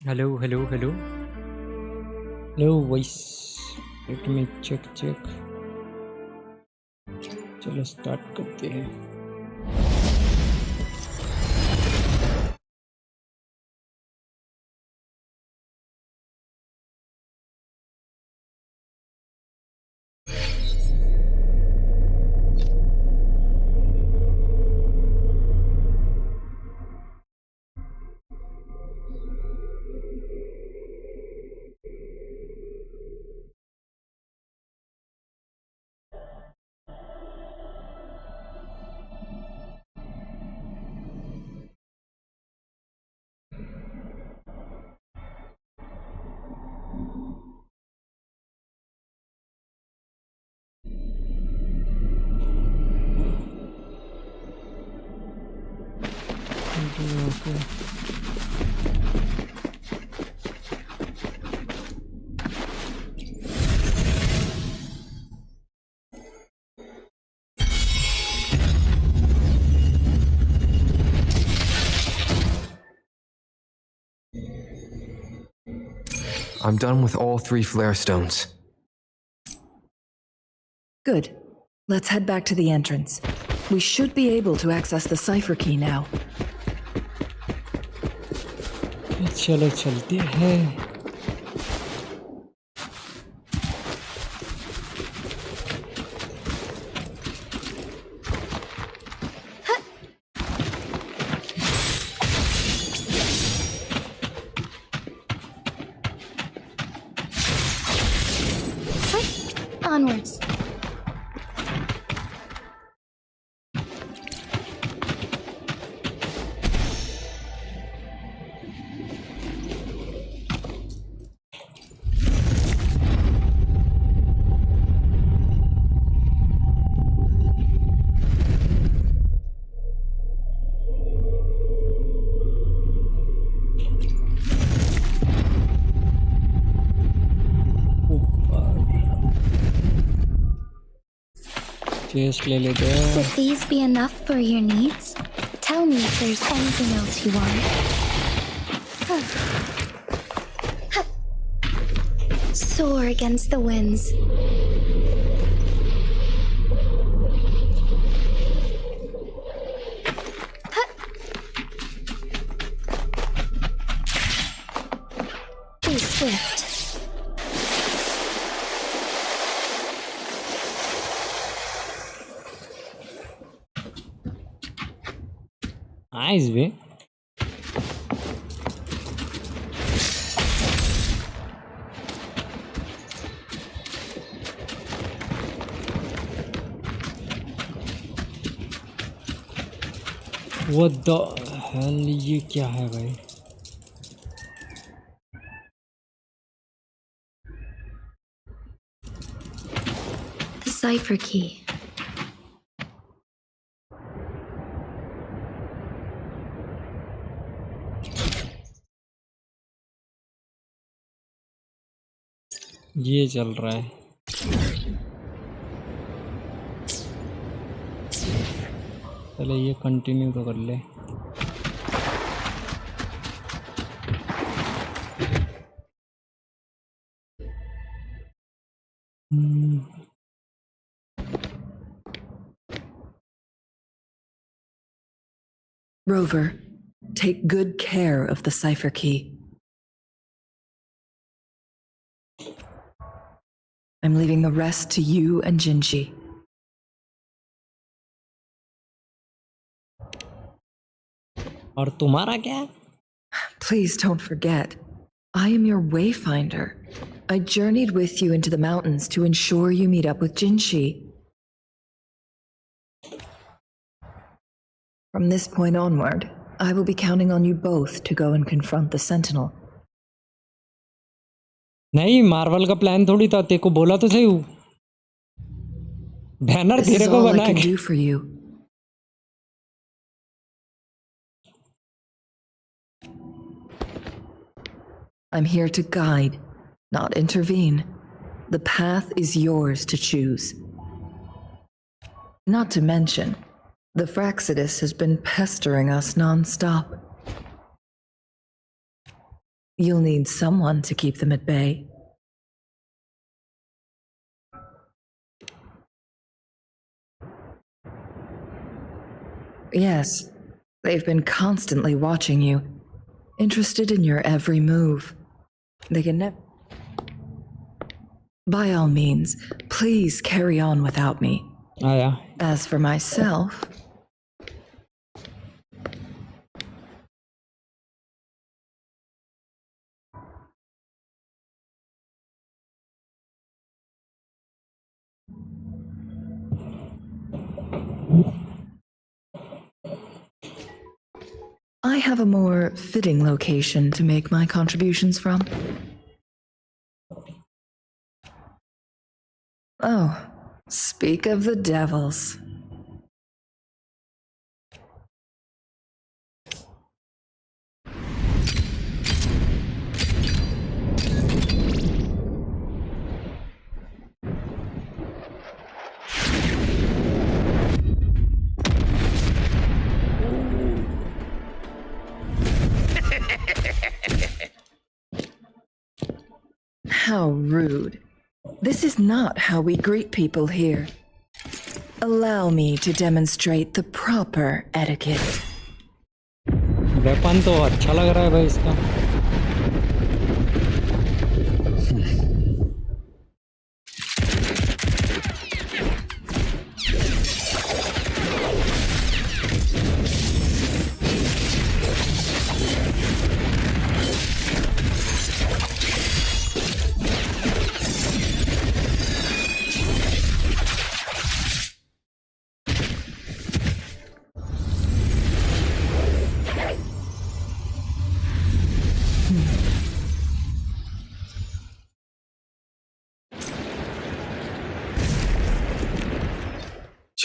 Hello, hello, hello. Hello, voice. Let me check. चलो start करते हैं. Okay. I'm done with all 3 flare stones. Good. Let's head back to the entrance. We should be able to access the cipher key now. चलो चलते हैं. Onwards. Chest ले लेते हैं. Would these be enough for your needs? Tell me if there's anything else you want. Soar against the winds. Be swift. Nice be. What the hell? ये क्या है भाई? The cipher key. ये चल रहा है. चले ये कंटिन्यू तो कर ले. Rover, take good care of the cipher key. I'm leaving the rest to you and Jinji. और तुम्हारा क्या? Please don't forget, I am your wayfinder. I journeyed with you into the mountains to ensure you meet up with Jinji. From this point onward, I will be counting on you both to go and confront the Sentinel. नहीं, Marvel का plan थोड़ी था. तेरे को बोला तो सही हूँ. बैनर This तेरे is को all I बना can के. do for you. I'm here to guide, not intervene. The path is yours to choose. Not to mention, the Fraxidus has been pestering us non-stop. You'll need someone to keep them at bay. Yes, they've been constantly watching you, interested in your every move. They can never... By all means, please carry on without me. आया. As for myself... I have a more fitting location to make my contributions from. Oh, speak of the devils. How rude. This is not how we greet people here. Allow me to demonstrate the proper etiquette. Weapon तो अच्छा लग रहा है भाई इसका.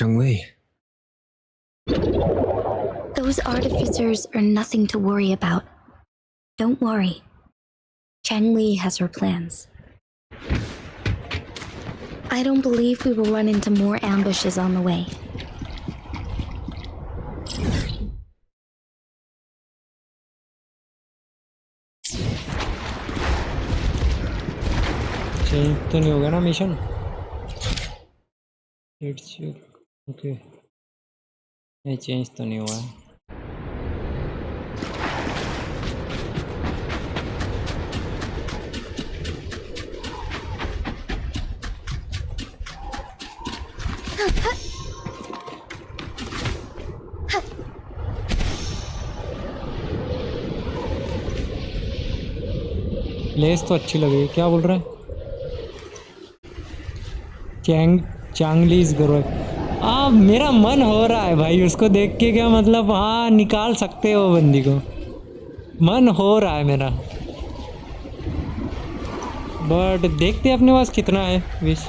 Li. Those artificers are nothing to worry about. Don't worry. Li has her plans. I don't believe we will run into more ambushes on the way. Change तो नहीं होगा ना मिशन? ओके, नहीं चेंज तो नहीं हुआ है. लेस तो अच्छी लग रही है. क्या बोल रहा है? चांगलीज करो. मेरा मन हो रहा है भाई उसको देख के. क्या मतलब? हाँ, निकाल सकते हो बंदी को. मन हो रहा है मेरा, बट देखते हैं अपने पास कितना है wish.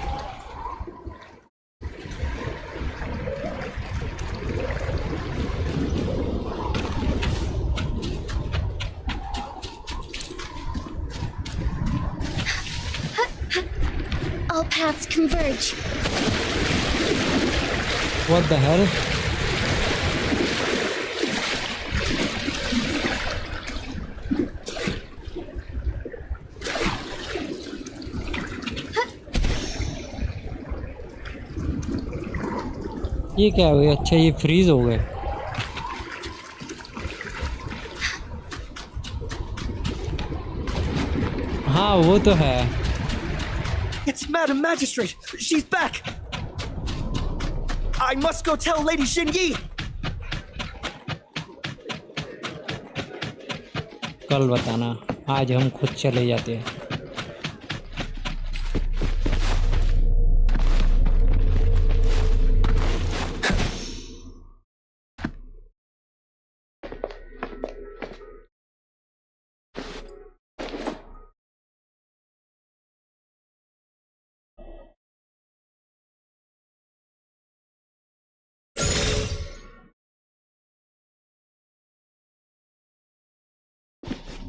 All paths converge. What the hell? ये क्या हुआ? अच्छा, ये फ्रीज हो गए. हाँ वो तो है. It's Madam Magistrate! She's back! I must go tell Lady Xinyi! कल बताना, आज हम खुद चले जाते हैं.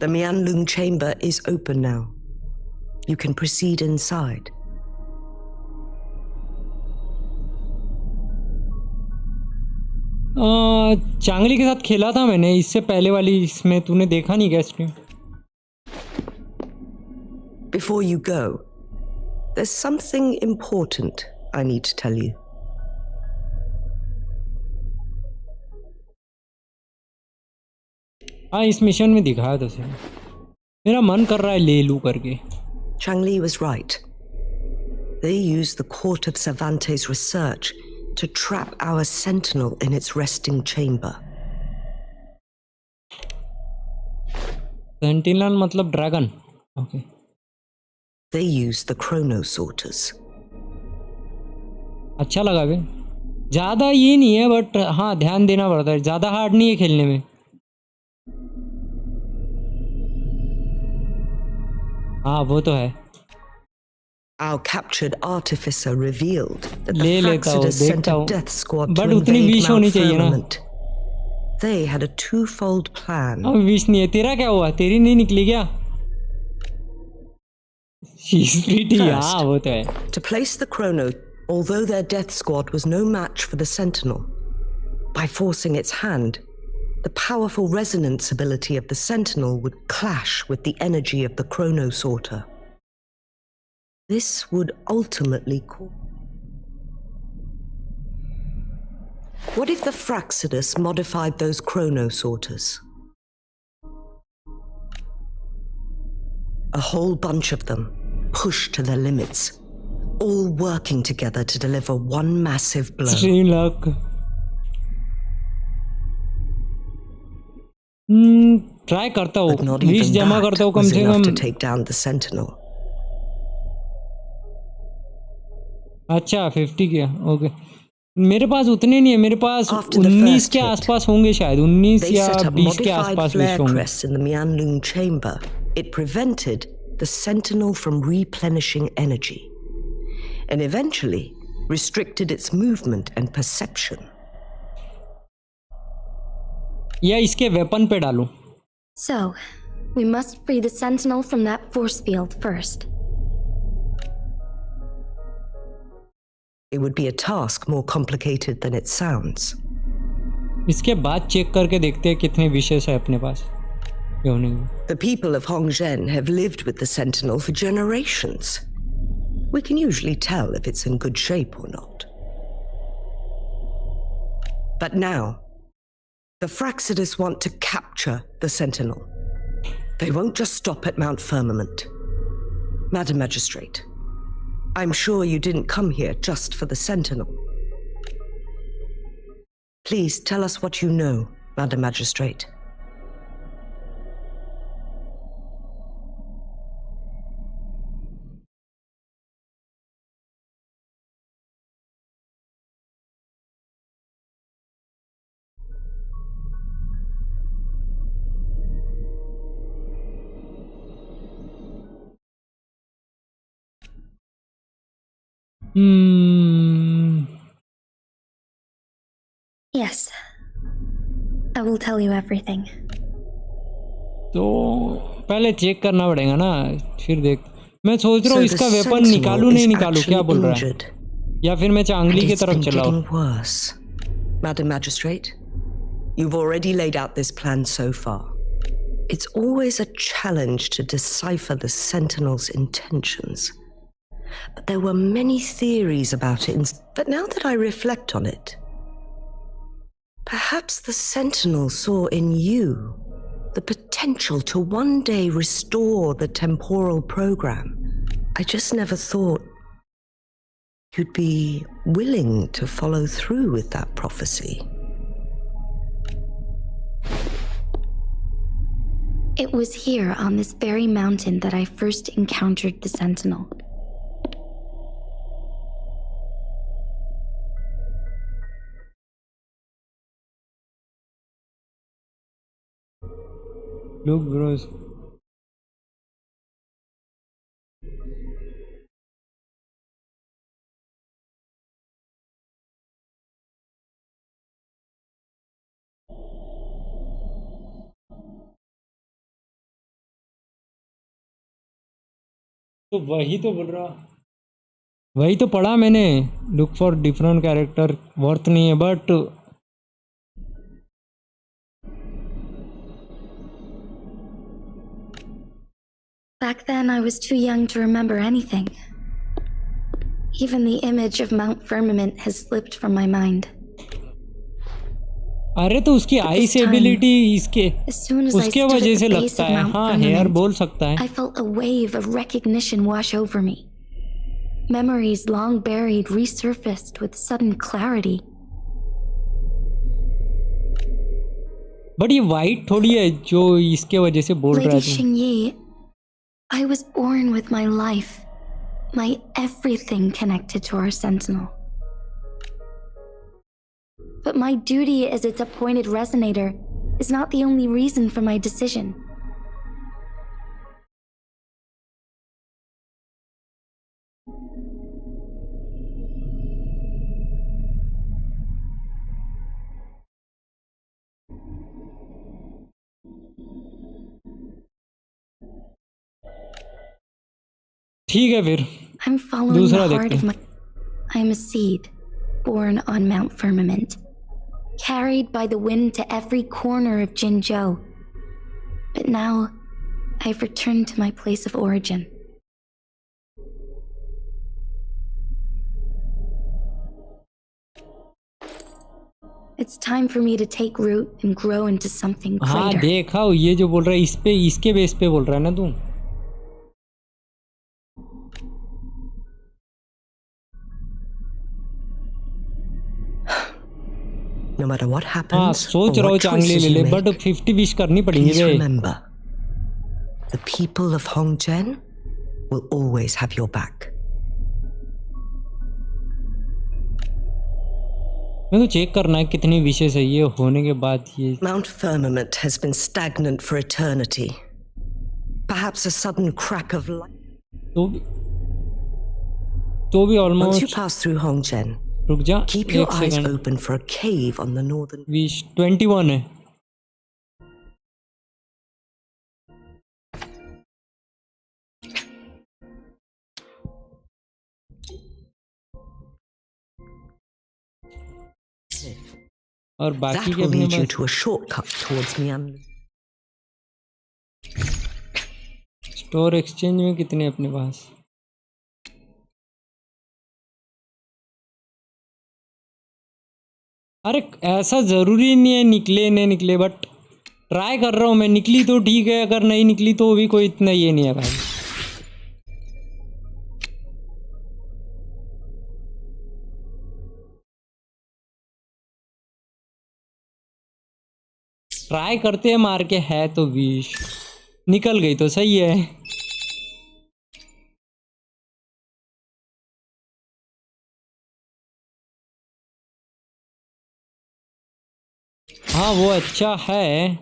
The Mianlung chamber is open now. You can proceed inside. चांगली के साथ खेला था मैंने इससे पहले वाली. इसमें तूने देखा नहीं क्या stream? Before you go, there's something important I need to tell you. हाँ इस मिशन में दिखाया तो सही, मेरा मन कर रहा है ले लूँ करके. Li was right. They used the court of Cervantes' research to trap our sentinel in its resting chamber. Sentinel मतलब dragon. Okay. They used the chronosorters. अच्छा लगा बे. ज़्यादा ये नहीं है बट हाँ ध्यान देना पड़ता है, ज़्यादा हार्ड नहीं है खेलने में. हाँ वो तो है. Our captured artificer revealed that ले the लेता हूँ, Fraxidus sent देखता a हूँ. death squad to बट उतनी invade विश होनी Mount चाहिए ना. Firmament. They had a twofold plan. अब विश नहीं है. तेरा क्या हुआ? तेरी नहीं निकली क्या? She's pretty. हाँ वो तो है. To place the chrono, although their death squad was no match for the sentinel, by forcing its hand, the powerful resonance ability of the sentinel would clash with the energy of the chronosorter. This would ultimately cause... What if the Fraxidus modified those chronosorters? A whole bunch of them, pushed to their limits, all working together to deliver one massive blow. 3 lakh. Try करता हूँ. But not wish even जमा करता हूँ that come was से enough come. to take down the sentinel. अच्छा 50 किया. Okay. मेरे पास उतने नहीं है. मेरे पास After the 19 first के hit, आसपास होंगे शायद. 19 They या set up 20 के modified आसपास विश flare होंगे. crests in the Mianlung chamber. It prevented the sentinel from replenishing energy, and eventually restricted its movement and perception. या इसके वेपन पे डालूं. So, we must free the sentinel from that force field first. It would be a task more complicated than it sounds. इसके बाद check करके देखते हैं कितने विशेष है अपने पास. क्यों नहीं? The people of Hongzhen have lived with the sentinel for generations. We can usually tell if it's in good shape or not. But now, the Fraxidus want to capture the sentinel. They won't just stop at Mount Firmament. Madam Magistrate, I'm sure you didn't come here just for the sentinel. Please tell us what you know, Madam Magistrate. Yes. I will tell you everything. तो पहले check करना पड़ेगा ना. फिर देख. मैं सोच रहा हूँ So इसका the वेपन sentinel निकालूं is नहीं निकालूं. क्या actually बोल रहा है? injured. या फिर मैं चांगली And की it's तरफ been चला getting हूँ. worse. Madam Magistrate, you've already laid out this plan so far. It's always a challenge to decipher the Sentinel's intentions. But there were many theories about it. But now that I reflect on it, perhaps the Sentinel saw in you the potential to one day restore the temporal program. I just never thought you'd be willing to follow through with that prophecy. It was here on this very mountain that I first encountered the Sentinel. Look bros. तो वही तो बोल रहा. वही तो पढ़ा मैंने. Look for different character. Worth नहीं है but Back then, I was too young to remember anything. Even the image of Mount Firmament has slipped from my mind. अरे तो उसकी आइस एबिलिटी इसके As soon as I उसके stood वजह at से the base लगता of है. Mount हाँ हेयर Firmament, बोल सकता है. I felt a wave of recognition wash over me. Memories long buried resurfaced with sudden clarity. But ये वाइट थोड़ी है जो इसके वजह से बोल रहा Lady है. Xingyi, I was born with my life, my everything connected to our sentinel. But my duty as its appointed resonator is not the only reason for my decision. ठीक है फिर I'm following दूसरा the heart देखते of हैं. my... I am a seed, born on Mount Firmament, carried by the wind to every corner of Jinzhou. But now, I've returned to my place of origin. It's time for me to take root and grow into something हाँ greater. देखा ये जो बोल रहा है इस पे इसके बेस पे बोल रहा है ना तू. No matter what हाँ happens सोच or रहा हूँ what चांगली choices ले you ले बट make, 50-20 करनी पड़ेंगी please bay. remember, the people of Hongzhen will always have your back. मैं तो चेक करना है कितनी विशेष है ये होने के बाद ये. Mount Firmament has been stagnant for eternity. Perhaps a sudden crack of light. तो भी Once you almost. pass through Hongzhen, रुक जा keep your एक eyes second. open for a cave on the northern. 21 है. और बाकी That के will अपने lead you pass to a shortcut towards Mian. Store exchange में कितने अपने पास. अरे ऐसा जरूरी नहीं है निकले नहीं निकले बट ट्राई कर रहा हूँ मैं. निकली तो ठीक है अगर नहीं निकली तो भी कोई इतना ये नहीं है भाई. ट्राई करते हैं मार के है तो 20 निकल गई तो सही है. हाँ वो अच्छा है.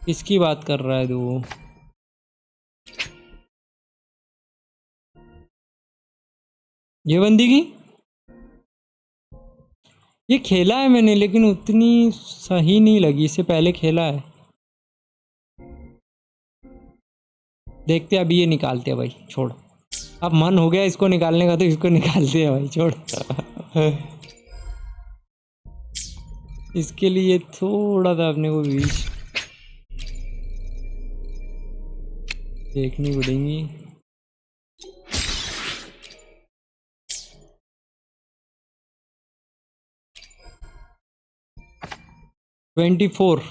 किसकी बात कर रहा है तू. ये बंदी की ये खेला है मैंने लेकिन उतनी सही नहीं लगी. इससे पहले खेला है. देखते अभी ये निकालते हैं भाई. छोड़ अब मन हो गया इसको निकालने का तो इसको निकालते हैं भाई. छोड़ इसके लिए थोड़ा सा अपने को 20 देखनी पड़ेगी. $24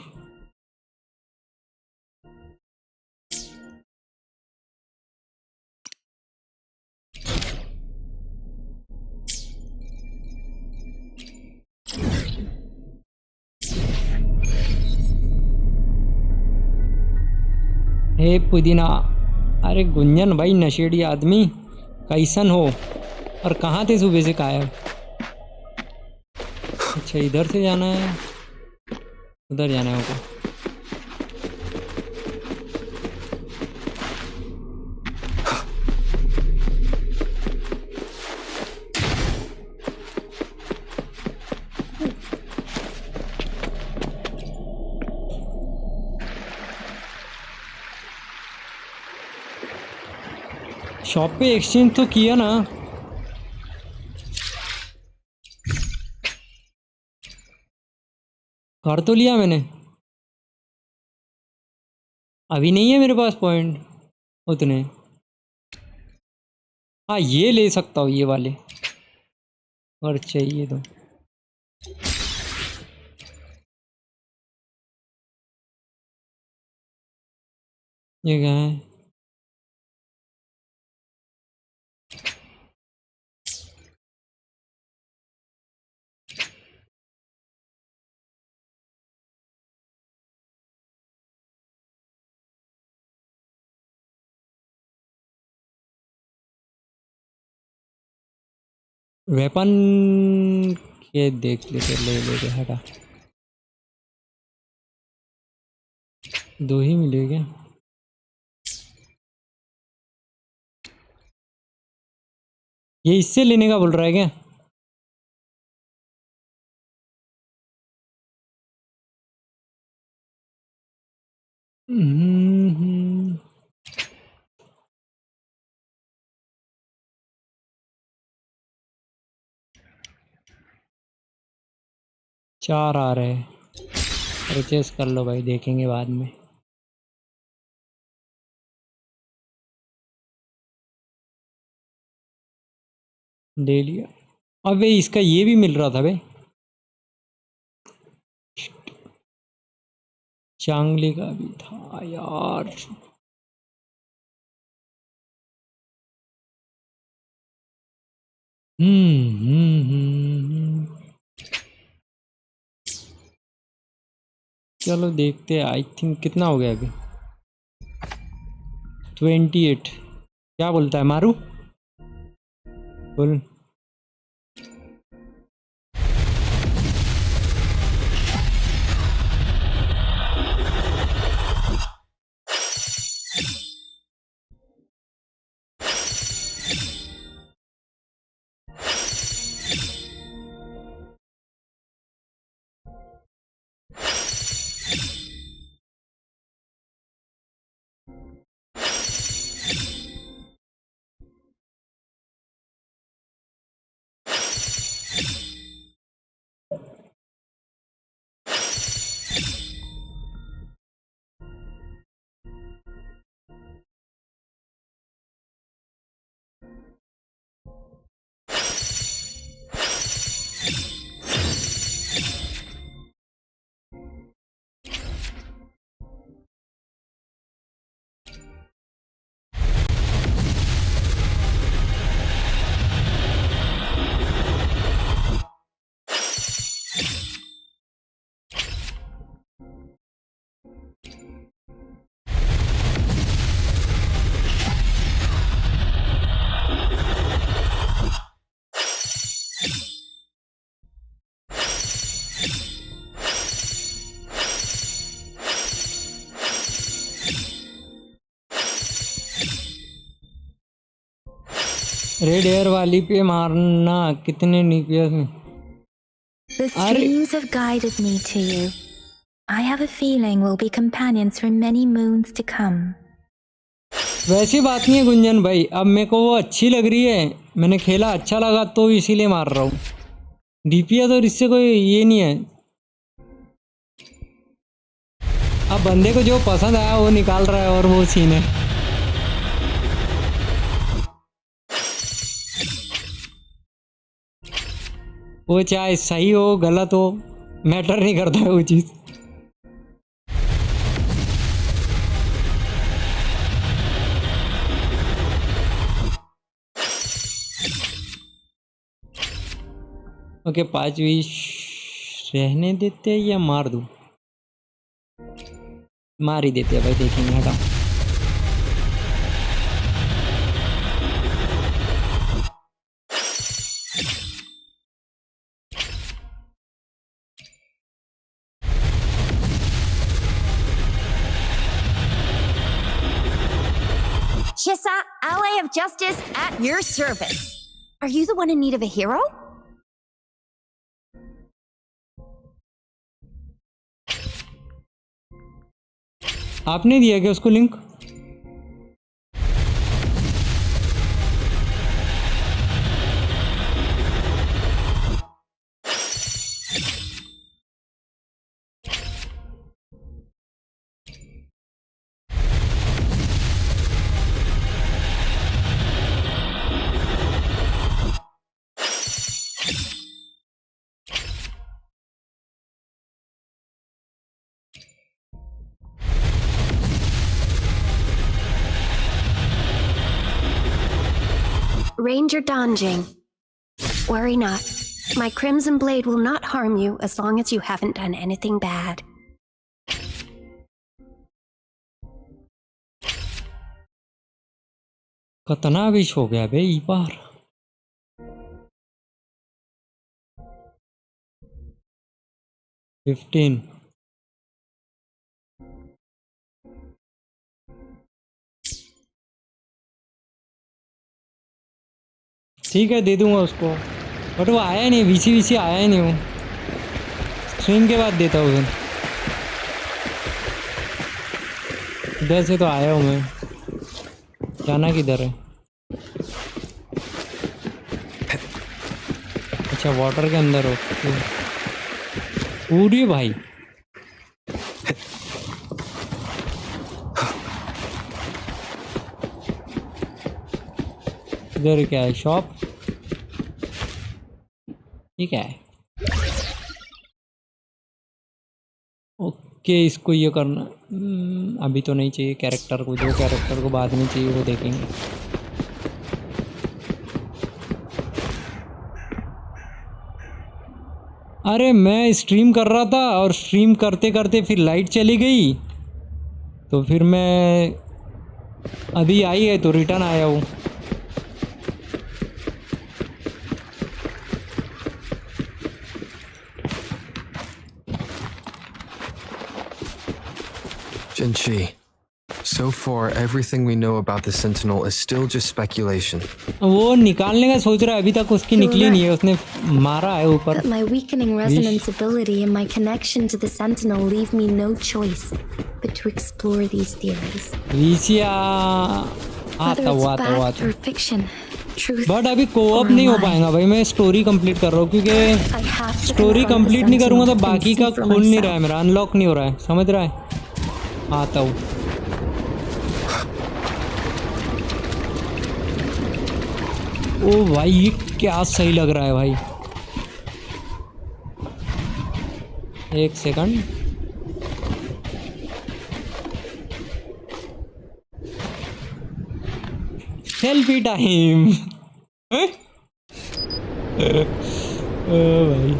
हे पुदीना. अरे गुंजन भाई नशेड़ी आदमी कैसन हो और कहाँ थे सुबह से गायब. अच्छा इधर से जाना है उधर जाना है हमको. शॉप पे एक्सचेंज तो किया ना. कर तो लिया मैंने, अभी नहीं है मेरे पास पॉइंट उतने। हाँ ये ले सकता हूँ ये वाले, और चाहिए तो। ये क्या है? वेपन ये देख लेते, ले लेते, हटा। दो ही मिले क्या? ये इससे लेने का बोल रहा है क्या? हम्म, 4 आ रहे हैं। परचेस कर लो भाई, देखेंगे बाद में। ले लिया। अबे इसका ये भी मिल रहा था बे, चांगली का भी था यार। चलो देखते हैं। आई थिंक कितना हो गया अभी? 28। क्या बोलता है मारू? बोल। रेड एयर वाली पे मारना कितने नीपियस में? The streams have guided me to you. I have a feeling we'll be companions for many moons to come. वैसी बात नहीं है गुंजन भाई, अब मेरे को वो अच्छी लग रही है, मैंने खेला अच्छा लगा तो इसीलिए मार रहा हूँ। डीपीएस और इससे कोई ये नहीं है। अब बंदे को जो पसंद आया वो निकाल रहा है, और वो सीन है। वो चाहे सही हो गलत हो, मैटर नहीं करता है वो चीज़। ओके 5 विश रहने देते या मार दूँ? मार ही देते हैं भाई, देखेंगे, हटा। Shisa, ally of justice at your service. Are you the one in need of a hero? आपने दिया क्या उसको link? Ranger Donjing. Worry not. My Crimson Blade will not harm you as long as you haven't done anything bad. कितना wish हो गया बे ई बार। $15 ठीक है दे दूंगा उसको, बट वो आया नहीं, वीसी आया ही नहीं, वो स्ट्रीम के बाद देता हूँ फिर। इधर से तो आया हूँ मैं, जाना किधर है? अच्छा वाटर के अंदर हो पूरी भाई। इधर क्या है? शॉप, ठीक है। ओके इसको ये करना अभी तो नहीं चाहिए कैरेक्टर को, जो कैरेक्टर को बाद में चाहिए वो देखेंगे। अरे मैं स्ट्रीम कर रहा था और स्ट्रीम करते करते फिर लाइट चली गई, तो फिर मैं अभी आई है तो रिटर्न आया हूँ। Jinshi, so far everything we know about the Sentinel is still just speculation. वो निकालने का सोच रहा है, अभी तक उसकी निकली नहीं है, उसने मारा है ऊपर। But my weakening resonance ability and my connection to the Sentinel leave me no choice but to explore these theories. वीसिया Whether आता it's हुआ fact or fiction, truth but अभी कोऑप नहीं हो पाएगा भाई, मैं स्टोरी कंप्लीट कर रहा हूँ, क्योंकि स्टोरी कंप्लीट नहीं करूँगा तो बाकी का खुल नहीं रहा है मेरा, अनलॉक नहीं हो रहा है, समझ रहा है? आता हूँ। ओ भाई ये क्या सही लग रहा है भाई, एक सेकंड। Selfie time. ओ भाई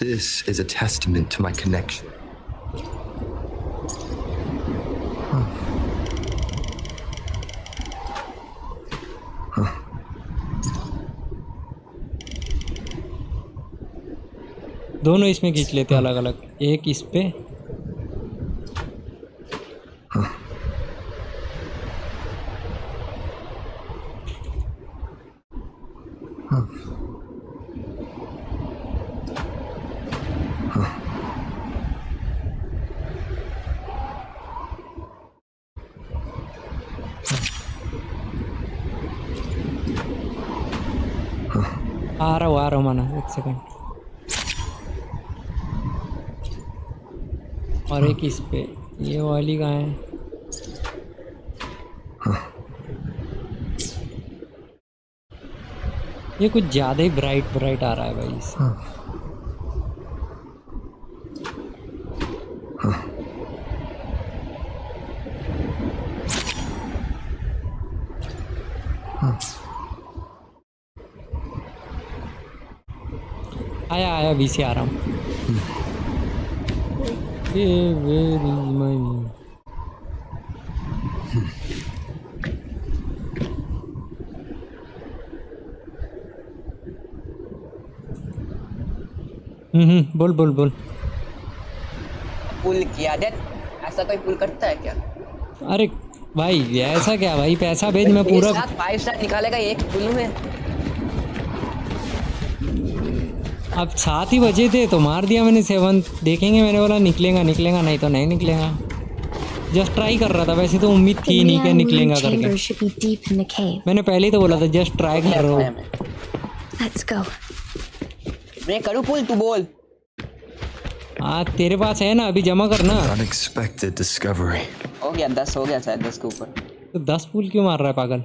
This is a testament to my connection. दोनों इसमें खींच लेते अलग अलग, एक इस पे आ रहा हूँ माना, एक सेकंड। और एक इस पे, ये वाली कहाँ है? ये कुछ ज़्यादा ही ब्राइट आ रहा है भाई इससे। आया वीसी आ रहा हूँ। Where is my बोल पुल किया देख, ऐसा कोई पुल करता है क्या? अरे भाई ऐसा क्या भाई, पैसा भेज, मैं पूरा 5 स्टार निकालेगा एक पुल में। अब 7 ही बजे थे तो मार दिया मैंने 7, देखेंगे, मैंने बोला निकलेगा नहीं तो नहीं निकलेगा, जस्ट ट्राई कर रहा था, वैसे तो उम्मीद थी नहीं कि निकलेगा करके, मैंने पहले ही तो बोला था जस्ट ट्राई कर रहा हूँ। Let's go. मैं करूँ पुल, तू बोल। हाँ तेरे पास है ना, अभी जमा करना। Unexpected discovery. हो गया 10 हो गया शायद, 10 के ऊपर। तो 10 पुल क्यों मार रहा है पागल?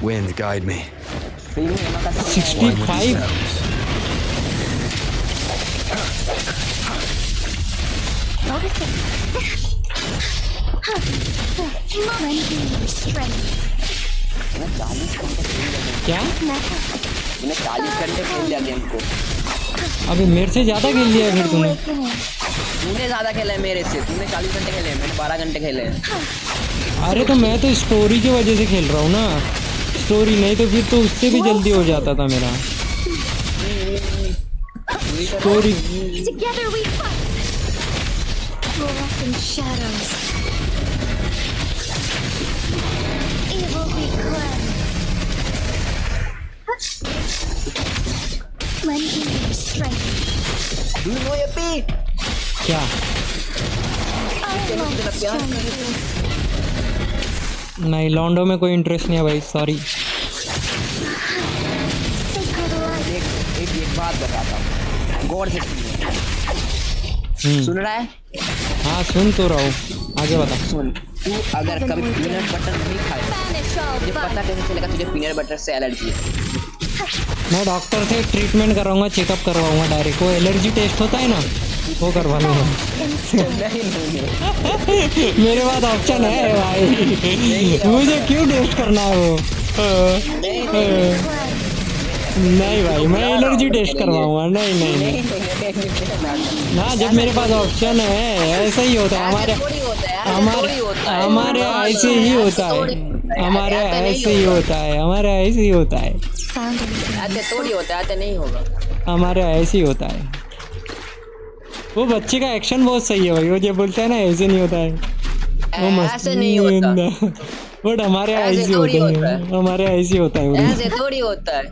Wind guide me. 65 क्या? तूने 40 घंटे खेल लिया गेम को। अबे मेरे से ज्यादा खेल लिया फिर तूने। तूने ज्यादा खेला है मेरे से, तूने 40 घंटे खेले हैं, मैंने 12 घंटे खेले हैं। अरे तो मैं तो स्टोरी की वजह से खेल रहा हूँ ना, स्टोरी नहीं तो फिर तो उससे भी जल्दी हो जाता था मेरा story. Together we fight. Fluorescent shadows. Evil we cleanse. Lending your strength. Do you know Yippee? क्या? I love strength. नहीं, लॉन्डो में कोई इंटरेस्ट नहीं है भाई, सॉरी। Sacred light. एक बात बताता हूँ, गॉड से सुन रहा है? हाँ सुन तो रहा हूँ, आगे बता। सुन, तू अगर कभी पीनट बटर नहीं खाए, मुझे पता कैसे चलेगा तुझे पीनट बटर से एलर्जी है? मैं डॉक्टर से ट्रीटमेंट कराऊंगा, चेकअप करवाऊंगा डायरेक्ट। वो एलर्जी टेस्ट होता है ना, वो करवा लूंगा। मेरे पास ऑप्शन है भाई, मुझे क्यों टेस्ट करना है वो? नहीं भाई, मैं एलर्जी टेस्ट करवाऊंगा। नहीं ना, जब मेरे पास ऑप्शन है, ऐसा ही होता है हमारे ऐसे ही होता है, हमारे ऐसे ही होता है, हमारे ऐसे ही होता है, ऐसे थोड़ी होता है, ऐसे नहीं होगा। हमारे ऐसे ही होता है। वो बच्चे का एक्शन बहुत सही है भाई, वो जो बोलता है ना ऐसे नहीं होता है, वो मस्त ऐसे नहीं होता, बट हमारे ऐसे ऐसे थोड़ी होता होता है, हमारे ऐसे होता है। ऐसे थोड़ी होता है।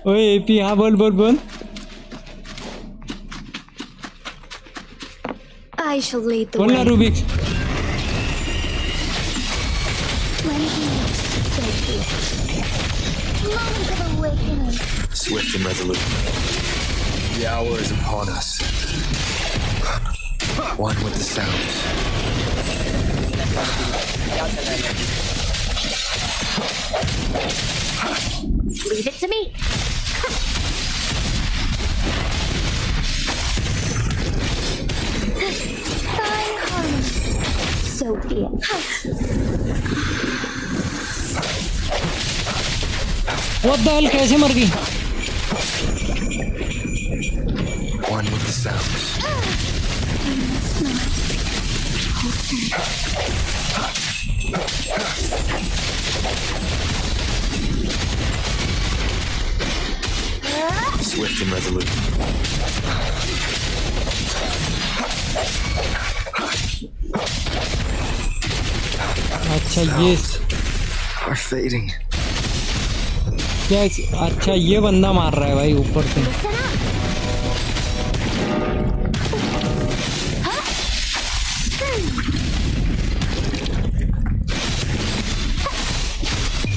ओए एपी, हाँ बोल बोल बोल। I shall lead the बोलना way. Rubik's. Lending your safety. Moment of awakening. Swift and resolute. The hour is upon us. One with the sounds. Leave it to me. Fine harmony. So be it. What the hell, कैसे मर गई? One with the sounds. Swift and resolute. अच्छा ये Are fading. क्या? अच्छा ये बंदा मार रहा है भाई ऊपर से।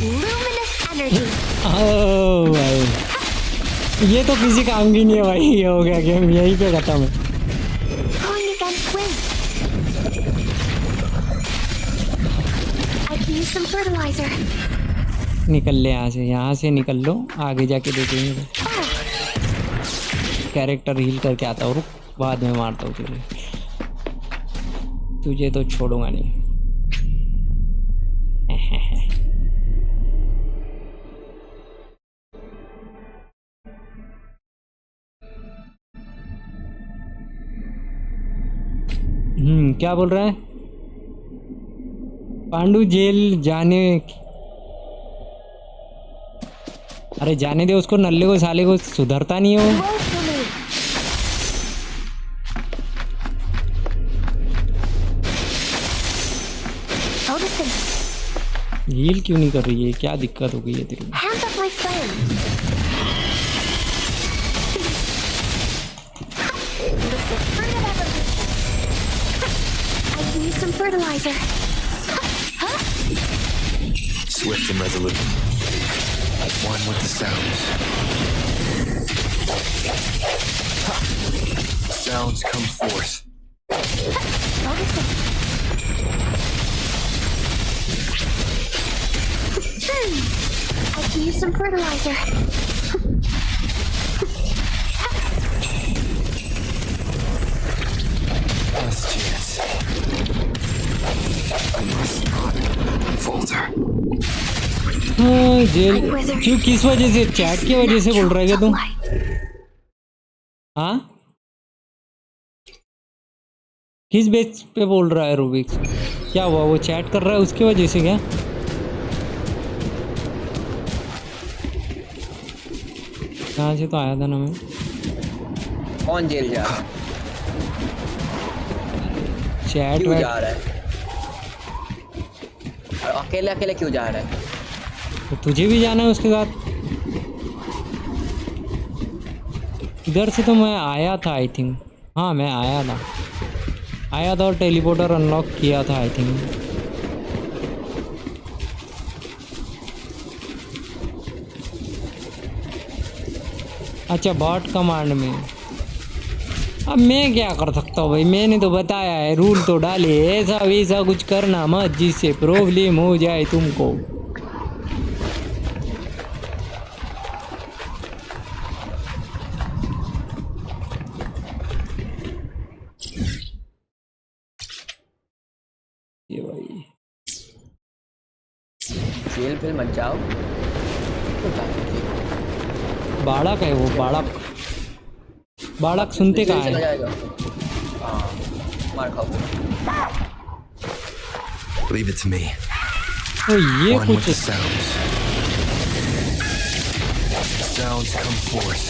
Luminous energy. ओ भाई, ये तो किसी काम की नहीं है भाई, ये हो गया गेम, यहीं पे खत्म है। Going against wind. I can use some fertilizer. निकल ले यहाँ से निकल लो, आगे जाके देखेंगे। कैरेक्टर हील करके आता हूँ, रुक बाद में मारता हूँ तुझे तो छोड़ूंगा नहीं। क्या बोल रहा है पांडु? जेल जाने, अरे जाने दे उसको, नल्ले को, साले को, सुधरता नहीं है वो। हील क्यों नहीं कर रही है? क्या दिक्कत हो गई है तेरे को? Some fertilizer. Swift and resolute. One with the sounds. Sounds come forth. I can use some fertilizer. Last chance. I must not falter. Jail क्यों, किस वजह से? चैट की वजह से बोल रहा है क्या तुम? हाँ, किस बेस पे बोल रहा है रूबिक्स? क्या हुआ, वो चैट कर रहा है उसकी वजह से क्या? यहाँ से तो आया था ना मैं। कौन जेल जा रहा है? चैट क्यों जा रहा है? और अकेले अकेले क्यों जा रहा है? तो तुझे भी जाना है उसके साथ। इधर से तो मैं आया था आई थिंक। हाँ मैं आया था और टेलीपोर्टर अनलॉक किया था आई थिंक। अच्छा बॉट कमांड में। अब मैं क्या कर सकता हूँ भाई, मैंने तो बताया है, रूल तो डाले, ऐसा वैसा कुछ करना मत जिससे प्रॉब्लम हो जाए तुमको। ये भाई जेल फिर मत जाओ। बाड़क है वो, बाड़क सुनते कहाँ है? मार खाओ। Leave it to me. तो ये One with कुछ the sounds. Sounds come forth.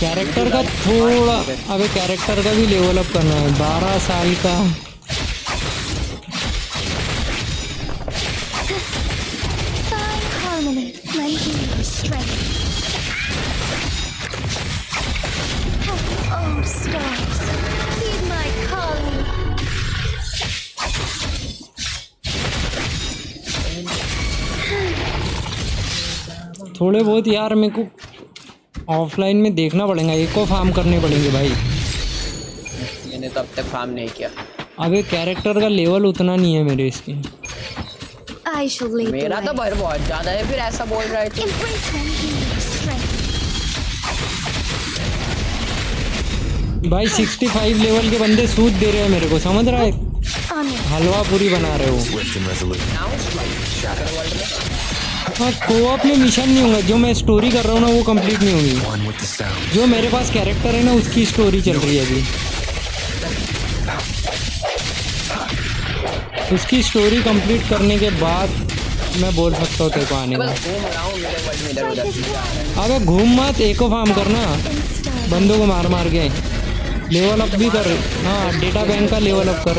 Character का थोड़ा, अबे कैरेक्टर का भी लेवल अप करना है। 12 साल का Find harmony, lending your strength. Oh, stars, heed my calling. थोड़े बहुत यार मेरे को ऑफलाइन में देखना पड़ेगा, एको फार्म करने पड़ेंगे भाई। मैंने तो अब तक फार्म नहीं किया। अबे कैरेक्टर का लेवल उतना नहीं है मेरे इसके। I shall lead the मेरा तो way. बहुत ज्यादा है, फिर ऐसा बोल रहा है तो। Embrace lending your strength. भाई 65 लेवल के बंदे सूद दे रहे हैं मेरे को, समझ रहा है? Honor. हलवा पूरी बना रहे हो। Swift and resolute. हाँ कोऑप में मिशन नहीं होगा, जो मैं स्टोरी कर रहा हूँ ना वो कंप्लीट नहीं होगी। One with the sounds. जो मेरे पास कैरेक्टर है ना उसकी स्टोरी चल रही है अभी। उसकी स्टोरी कंप्लीट करने के बाद मैं बोल सकता हूँ तेरे को आने का। घूम रहा हूँ मेरे वर्ल्ड में इधर उधर। अबे घूम मत, एको फार्म करना, बंदों को मार मार के लेवल अप भी कर। हाँ डेटा बैंक का लेवल अप कर।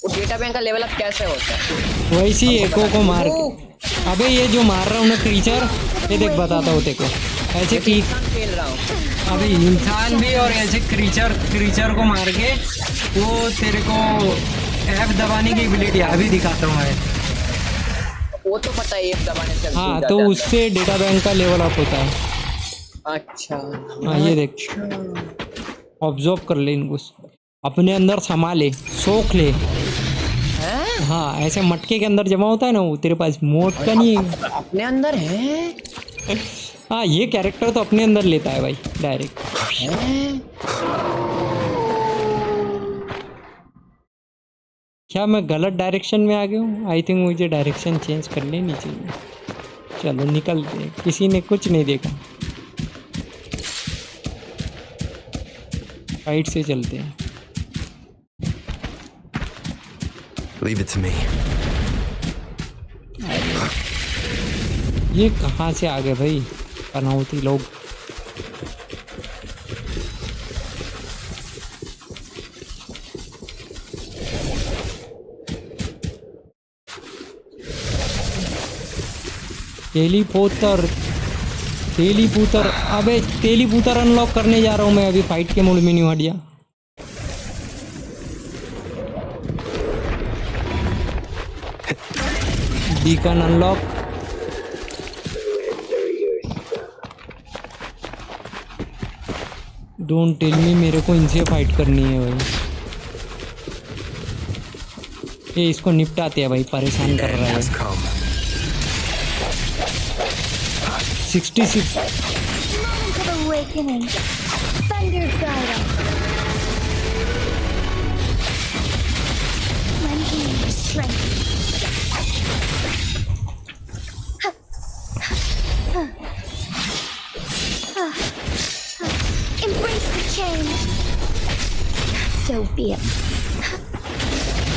वो डेटा बैंक का लेवल अप कैसे होता है? वैसी एको को मार के। अबे ये जो मार रहा हूँ ना क्रीचर, ये देख बताता हूँ तेरे को। ऐसे की खेल रहा हूँ। अभी इंसान भी और ऐसे क्रीचर को मार के वो तेरे को F दबाने की एबिलिटी अभी दिखाता हूँ मैं। वो तो पता है F दबाने से। हाँ तो उससे डेटा बैंक का लेवल अप होता है। अच्छा हाँ ये देख, ऑब्जर्व कर ले इनको, अपने अंदर समा ले, सोख ले। हाँ ऐसे मटके के अंदर जमा होता है ना वो, तेरे पास मोट का नहीं है। अपने अंदर है। हाँ ये कैरेक्टर तो अपने अंदर लेता है भाई डायरेक्ट। क्या मैं गलत डायरेक्शन में आ गया हूँ? आई थिंक मुझे डायरेक्शन चेंज कर लेनी चाहिए। चलो निकलते हैं, किसी ने कुछ नहीं देखा। राइट से चलते हैं। Leave it to me. ये कहाँ से आ गए भाई पनौती लोग? तेलीपुतर अबे तेलीपुतर अनलॉक करने जा रहा हूँ मैं अभी, फाइट के मोड में नहीं हट गया। Beacon unlock. Don't tell me मेरे को इनसे फाइट करनी है भाई। ये इसको निपटाते हैं भाई, परेशान कर रहा है। has come. 66 Moment of awakening. Thunder guide us. Lend me your strength. Embrace the change. So be it.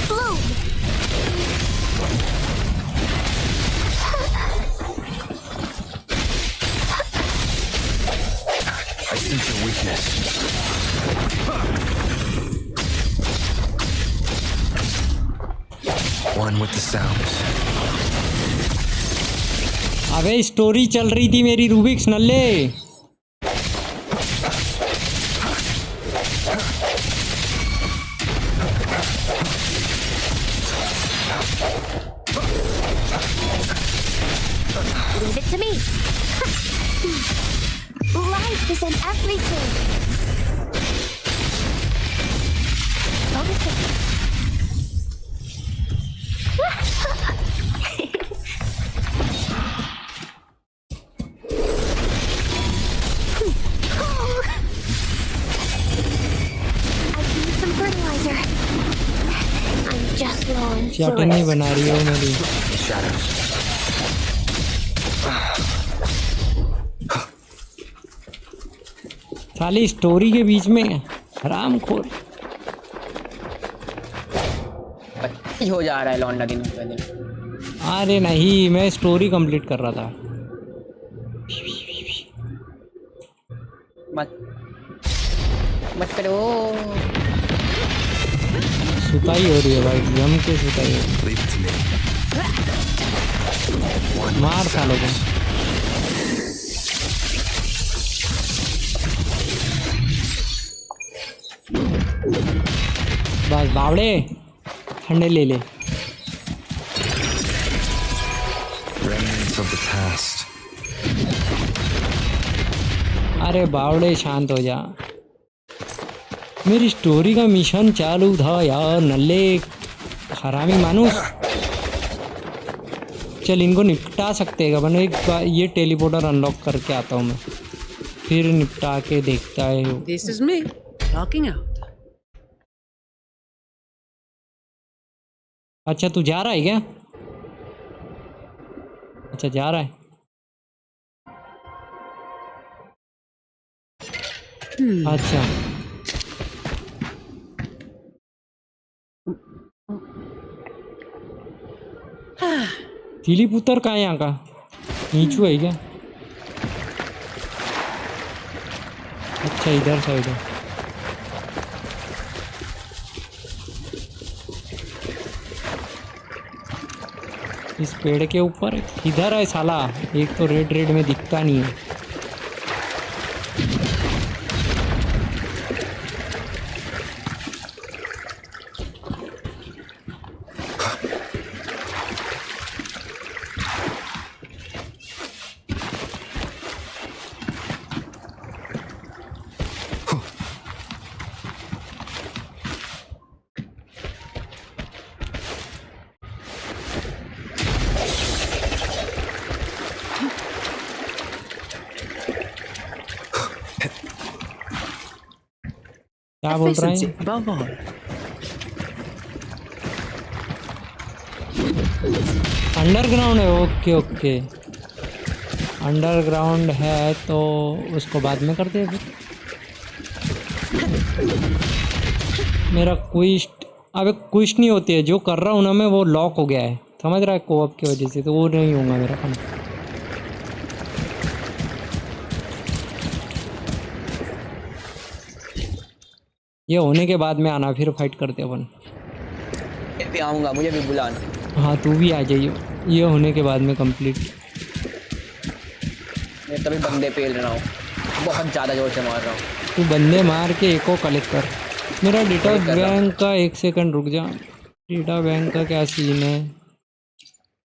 Bloom. I sense your weakness. One with the sounds. अबे स्टोरी चल रही थी मेरी Rubik's नल्ले। Leave it to me. Life is in everything. Focus it. I need some fertilizer. I'm just low on chutney fluids. बना रही हो मेरी। Shadows. साली स्टोरी के बीच में हरामखोर। बच्ची हो जा रहा है लौंडा दिनों पहले। अरे नहीं, मैं स्टोरी कंप्लीट कर रहा था। मत मत करो। सुताई हो रही है भाई, जम के सुताई हो रही Leave it to me. One है। with मार the सालों को। sounds. बस बावड़े ठंडे ले ले। Remnants of the past. अरे बावड़े शांत हो जा। मेरी स्टोरी का मिशन चालू था यार नल्ले हरामी मानुस। चल इनको निपटा सकते हैं अपन, एक बार ये टेलीपोर्टर अनलॉक करके आता हूँ मैं, फिर निपटा के देखता है। This is me, logging out. अच्छा तू जा रहा है क्या? अच्छा जा रहा है। अच्छा तिली पुत्र कहाँ है यहाँ का? नीचू है क्या? अच्छा इधर साइड है। इस पेड़ के ऊपर किधर है साला? एक तो रेड रेड में दिखता नहीं है। क्या बोल रहा है? Efficiency above all. अंडरग्राउंड है, ओके ओके अंडरग्राउंड है तो उसको बाद में करते हैं फिर। मेरा क्विस्ट अबे क्विस्ट नहीं होती है, जो कर रहा हूँ ना मैं वो लॉक हो गया है, समझ रहा है कोऑप की वजह से, तो वो नहीं होगा मेरा काम। ये होने के बाद में आना, फिर फाइट करते अपन। मैं भी आऊँगा, मुझे भी बुलाना। हाँ तू भी आ जाइयो, ये होने के बाद में कंप्लीट। मैं तभी बंदे पेल रहा हूँ, बहुत ज़्यादा जोर से मार रहा हूँ। तू बंदे मार के एको कलेक्ट कर। मेरा डेटा बैंक का 1 सेकंड रुक जा। डेटा बैंक का क्या सीन है?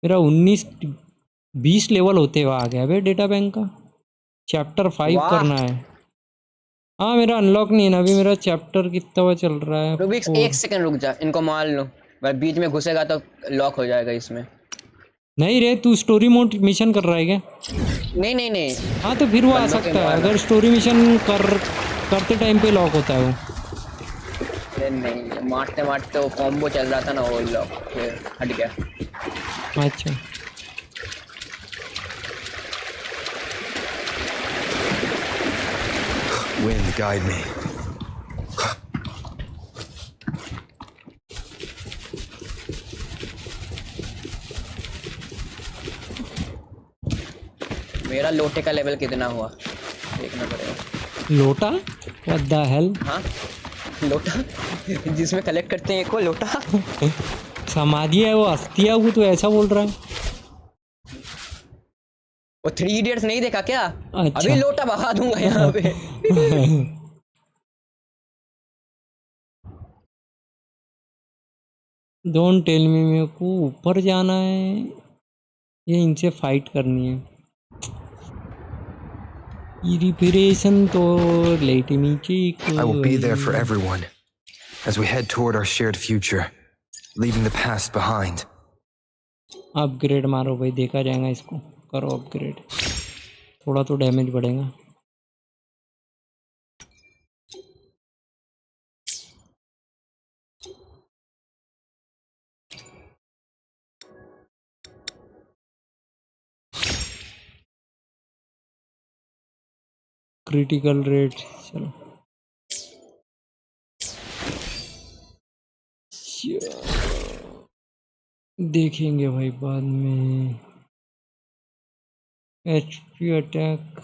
मेरा 19-20 लेवल होते हुए आ गया भाई डेटा बैंक का। चैप्टर 5 करना है। हाँ मेरा अनलॉक नहीं है ना अभी, मेरा चैप्टर कितना हुआ चल रहा है? रूबिक्स 1 सेकंड रुक जा, इनको मार लो। पर बीच में घुसेगा तो लॉक हो जाएगा इसमें। नहीं रे, तू स्टोरी मोड मिशन कर रहा है क्या? नहीं नहीं नहीं, हाँ तो फिर वो आ सकता है, अगर स्टोरी मिशन करते टाइम पे लॉक होता है वो। नहीं मारते मारते वो कॉम्बो चल रहा था ना, वो लॉक हट गया। अच्छा Wind, guide me. मेरा लोटे का लेवल कितना हुआ देखना पड़ेगा। लोटा? What the hell? हाँ लोटा जिसमें कलेक्ट करते हैं एक वो लोटा। समाधि है वो, अस्थि है वो, तो ऐसा बोल रहा है। वो 3 इडियट्स नहीं देखा क्या? अच्छा। अभी लोटा बहा दूंगा यहाँ पे। डोंट टेल मी, मेरे को ऊपर जाना है, ये इनसे फाइट करनी है। रिपेरेशन तो लेट नीचे। I will be there for everyone as we head toward our shared future, leaving the past behind. Upgrade मारो भाई, देखा जाएगा इसको। करो अपग्रेड, थोड़ा तो डैमेज बढ़ेगा। क्रिटिकल रेट चलो देखेंगे भाई बाद में। एचपी अटैक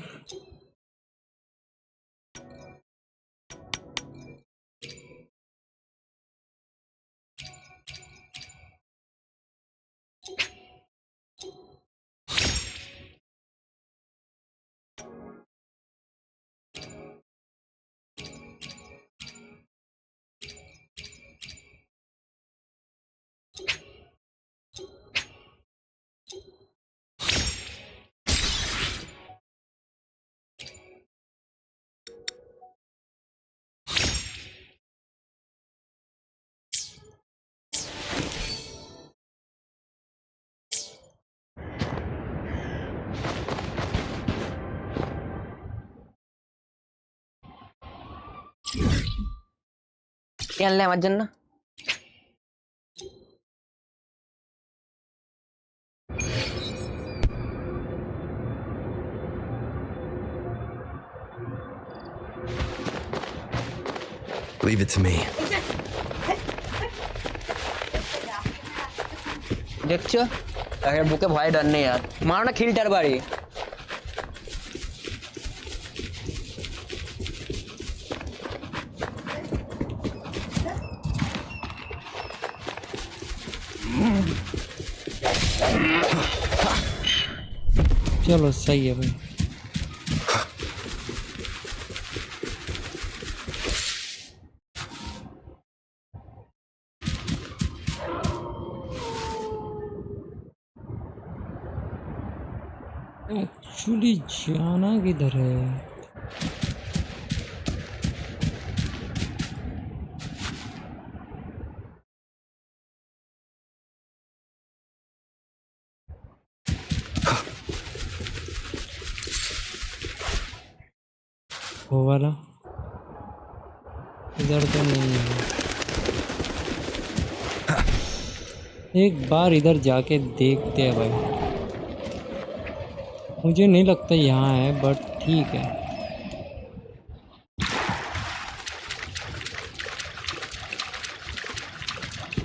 खेलने मत जन्ना। Leave it to me. देखो अगर बुके भाई डर नहीं यार, मारो ना खिल्टर बारी। चलो सही है भाई। एक्चुअली जाना किधर है? वो वाला इधर तो नहीं है। एक बार इधर जाके देखते हैं भाई। मुझे नहीं लगता यहाँ है, बट ठीक है।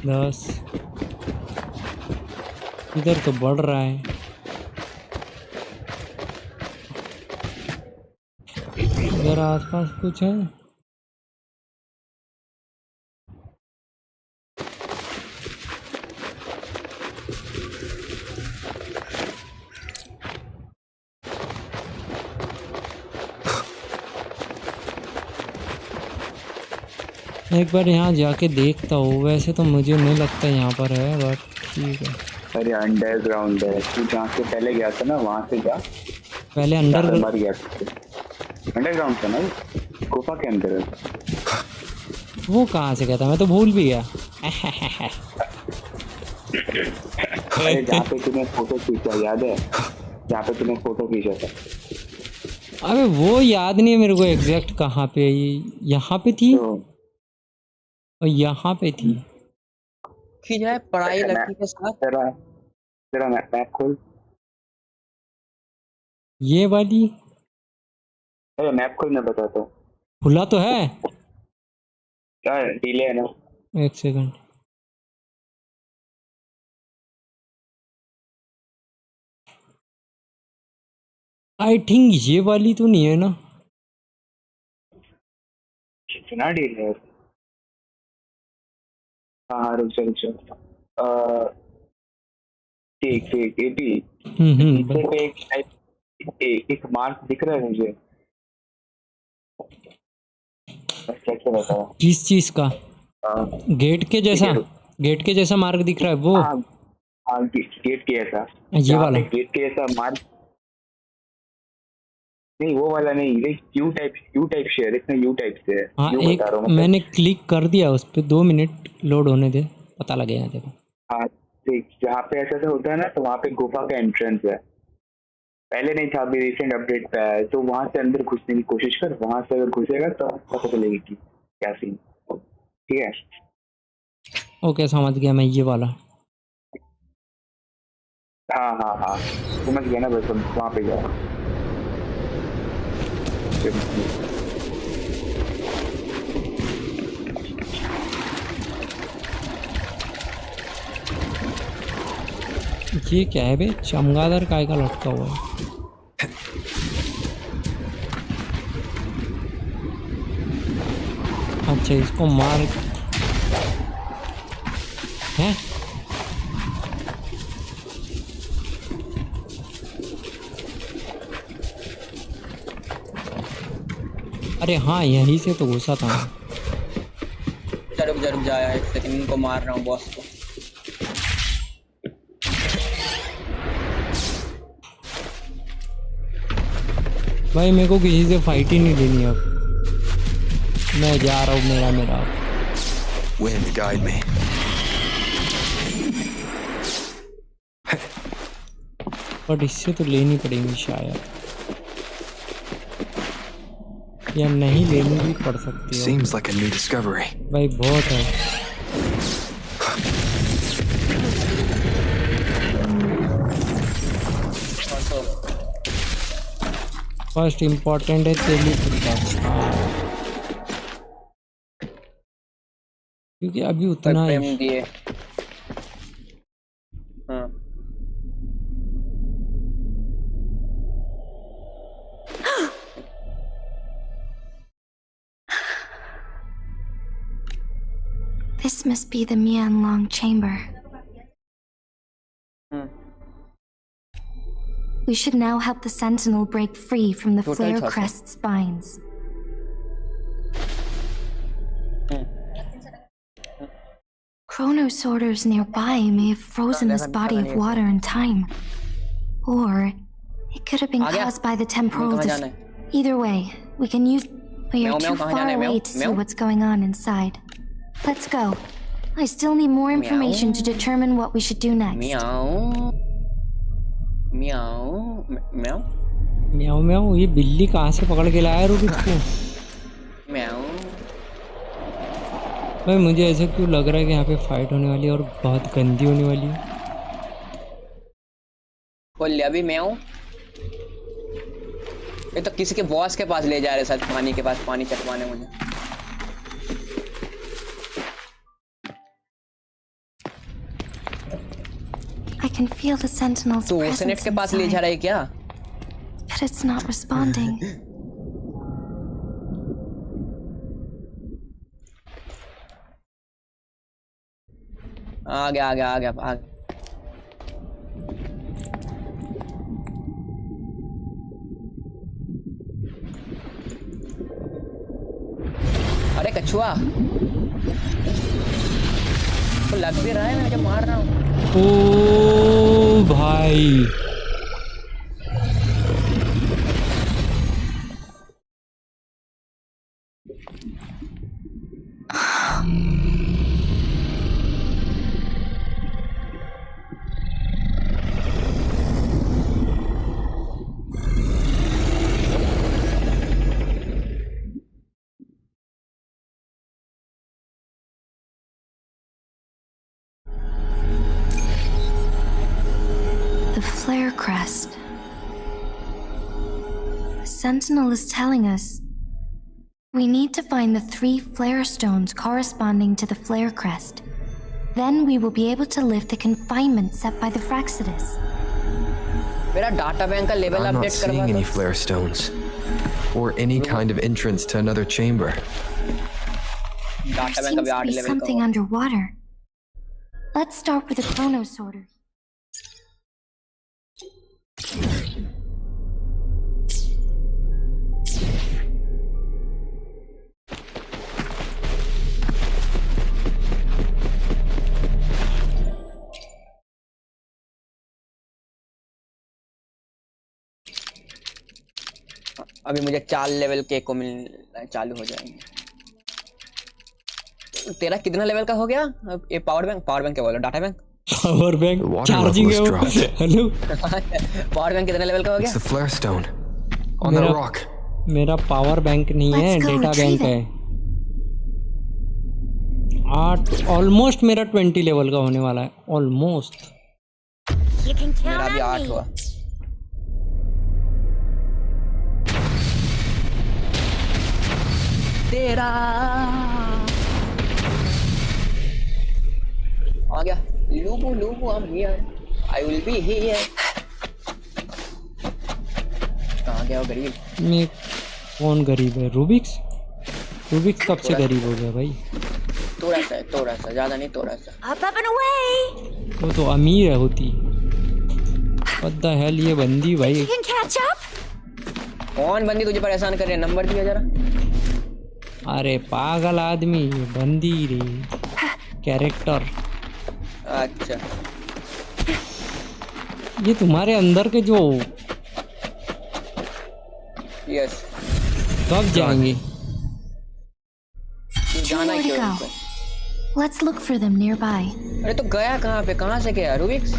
दस इधर तो बढ़ रहा है। इधर आसपास कुछ है? एक बार यहाँ जाके देखता हूँ। वैसे तो मुझे नहीं लगता यहाँ पर है, बट ठीक है। अरे अंडरग्राउंड है, तू जहाँ से पहले गया था ना वहाँ से जा। पहले अंडर गया था, अंडरग्राउंड था ना, गुफा के अंदर है। वो कहाँ से गया था? मैं तो भूल भी गया। अरे जहाँ पे तूने फोटो खींचा याद है, जहाँ पे तूने फोटो खींचा था? अबे वो याद नहीं है मेरे को एग्जैक्ट कहाँ पे है ये। यहाँ पे थी और यहाँ पे थी। खींच रहा है पढ़ाई लड़की के साथ। तेरा मैप खोल। ये वाली अरे मैप खोल, मैं बताता हूँ। खुला तो है। क्या डिले है ना? एक सेकंड। आई थिंक ये वाली तो नहीं है ना। कितना डिले है? हाँ रुक जा। ठीक ये भी नीचे पे एक मार्क दिख रहा है मुझे। कैसे बताओ? किस चीज का? गेट के जैसा मार्क दिख रहा है वो। हाँ गेट के जैसा। ये वाला गेट के जैसा मार्क नहीं, वो वाला नहीं, ये क्यू टाइप शेयर, इसमें यू टाइप से है। हाँ एक मैंने क्लिक कर दिया उस पे, 2 मिनट लोड होने दे, पता लगेगा देखो। हाँ देख, जहाँ पे ऐसा होता है ना तो वहाँ पे गुफा का एंट्रेंस है। पहले नहीं था, अभी रिसेंट अपडेट पे आया है, तो वहाँ से अंदर घुसने की कोशिश कर। वहाँ से अगर घुसेगा तो पता चलेगी कि क्या सीन। ठीक है ओके समझ गया मैं, ये वाला। हाँ समझ गया ना, बस वहाँ पे जाओ। ये क्या है बे? चमगादड़ काय का लटका हुआ है? अच्छा इसको मार है। अरे हाँ यहीं से तो घुसा था। रुक जा यार, एक सेकंड, इनको मार रहा हूँ बॉस को। भाई मेरे को किसी से फाइट ही नहीं देनी अब, मैं जा रहा हूँ मेरा। Wind guide me. बट इससे तो लेनी पड़ेगी शायद, या नहीं लेनी भी पड़ सकती है। Seems like a new discovery. भाई बहुत है। फर्स्ट इम्पोर्टेंट है तेली प्रोडक्ट, क्योंकि अभी उतना ही दिए। हाँ This must be the Mianlong chamber. We should now help the Sentinel break free from the Flare Crest spines. Chrono sorters nearby may have frozen this body of water in time. Or it could have been caused by the temporal Either way, we can use... We are too far away to see what's going on inside. Let's go. I still need more information to determine what we should do next. म्याऊ ये बिल्ली कहाँ से पकड़ के लाया रुक इसको। भाई मुझे ऐसा क्यों लग रहा है कि यहाँ पे फाइट होने वाली है और बहुत गंदी होने वाली है। बोल लिया अभी म्याऊ। ये तो किसी के बॉस के पास ले जा रहे साथ, पानी के पास, पानी चटवाने मुझे। I can feel the Sentinel's तो presence सेनेट के पास ले जा रहा है क्या? But it's not responding. आ गया। अरे कछुआ तो लग भी रहा है, मैं जब मार रहा हूँ। ओ भाई The flare crest. The Sentinel is telling us we need to find the 3 flare stones corresponding to the flare crest. Then we will be able to lift the confinement set by the Fraxidus. मेरा data bank का level I'm not update seeing करवा any दो। flare stones or any kind of entrance to another chamber. There data bank का seems भी to 8 be level का something होगा। underwater. Let's start with the chrono sorter. अभी मुझे 4 level के को मिल चालू हो जाएंगे। तेरा कितना लेवल का हो गया? ये पावर बैंक क्या बोला? Data bank? Power bank The water charging है level वो। has dropped. Hello power bank कितने लेवल का हो It's गया? the flare stone on that मेरा rock. मेरा पावर बैंक नहीं है, Let's go data retrieve bank है। 8 ऑलमोस्ट मेरा 20 लेवल का होने वाला है, ऑलमोस्ट। You can मेरा count भी on 8 me. हुआ। तेरा आ गया। लूबू I'm here. I will be here. कहाँ गया वो गरीब? मैं कौन गरीब है? रूबिक्स कब से गरीब हो गया भाई? थोड़ा सा ज्यादा नहीं, थोड़ा सा। Up and away. वो तो अमीर है होती। What the hell ये बंदी भाई? You can catch up. कौन बंदी तुझे परेशान कर रही है? नंबर दिया जरा। अरे पागल आदमी, ये बंदी रे, कैरेक्टर। अच्छा ये तुम्हारे अंदर के जो यस कब जाएंगे? जाना Nowhere to क्यों go. इनको? Let's look for them nearby. अरे तो गया कहाँ पे? कहाँ से गया? रूबिक्स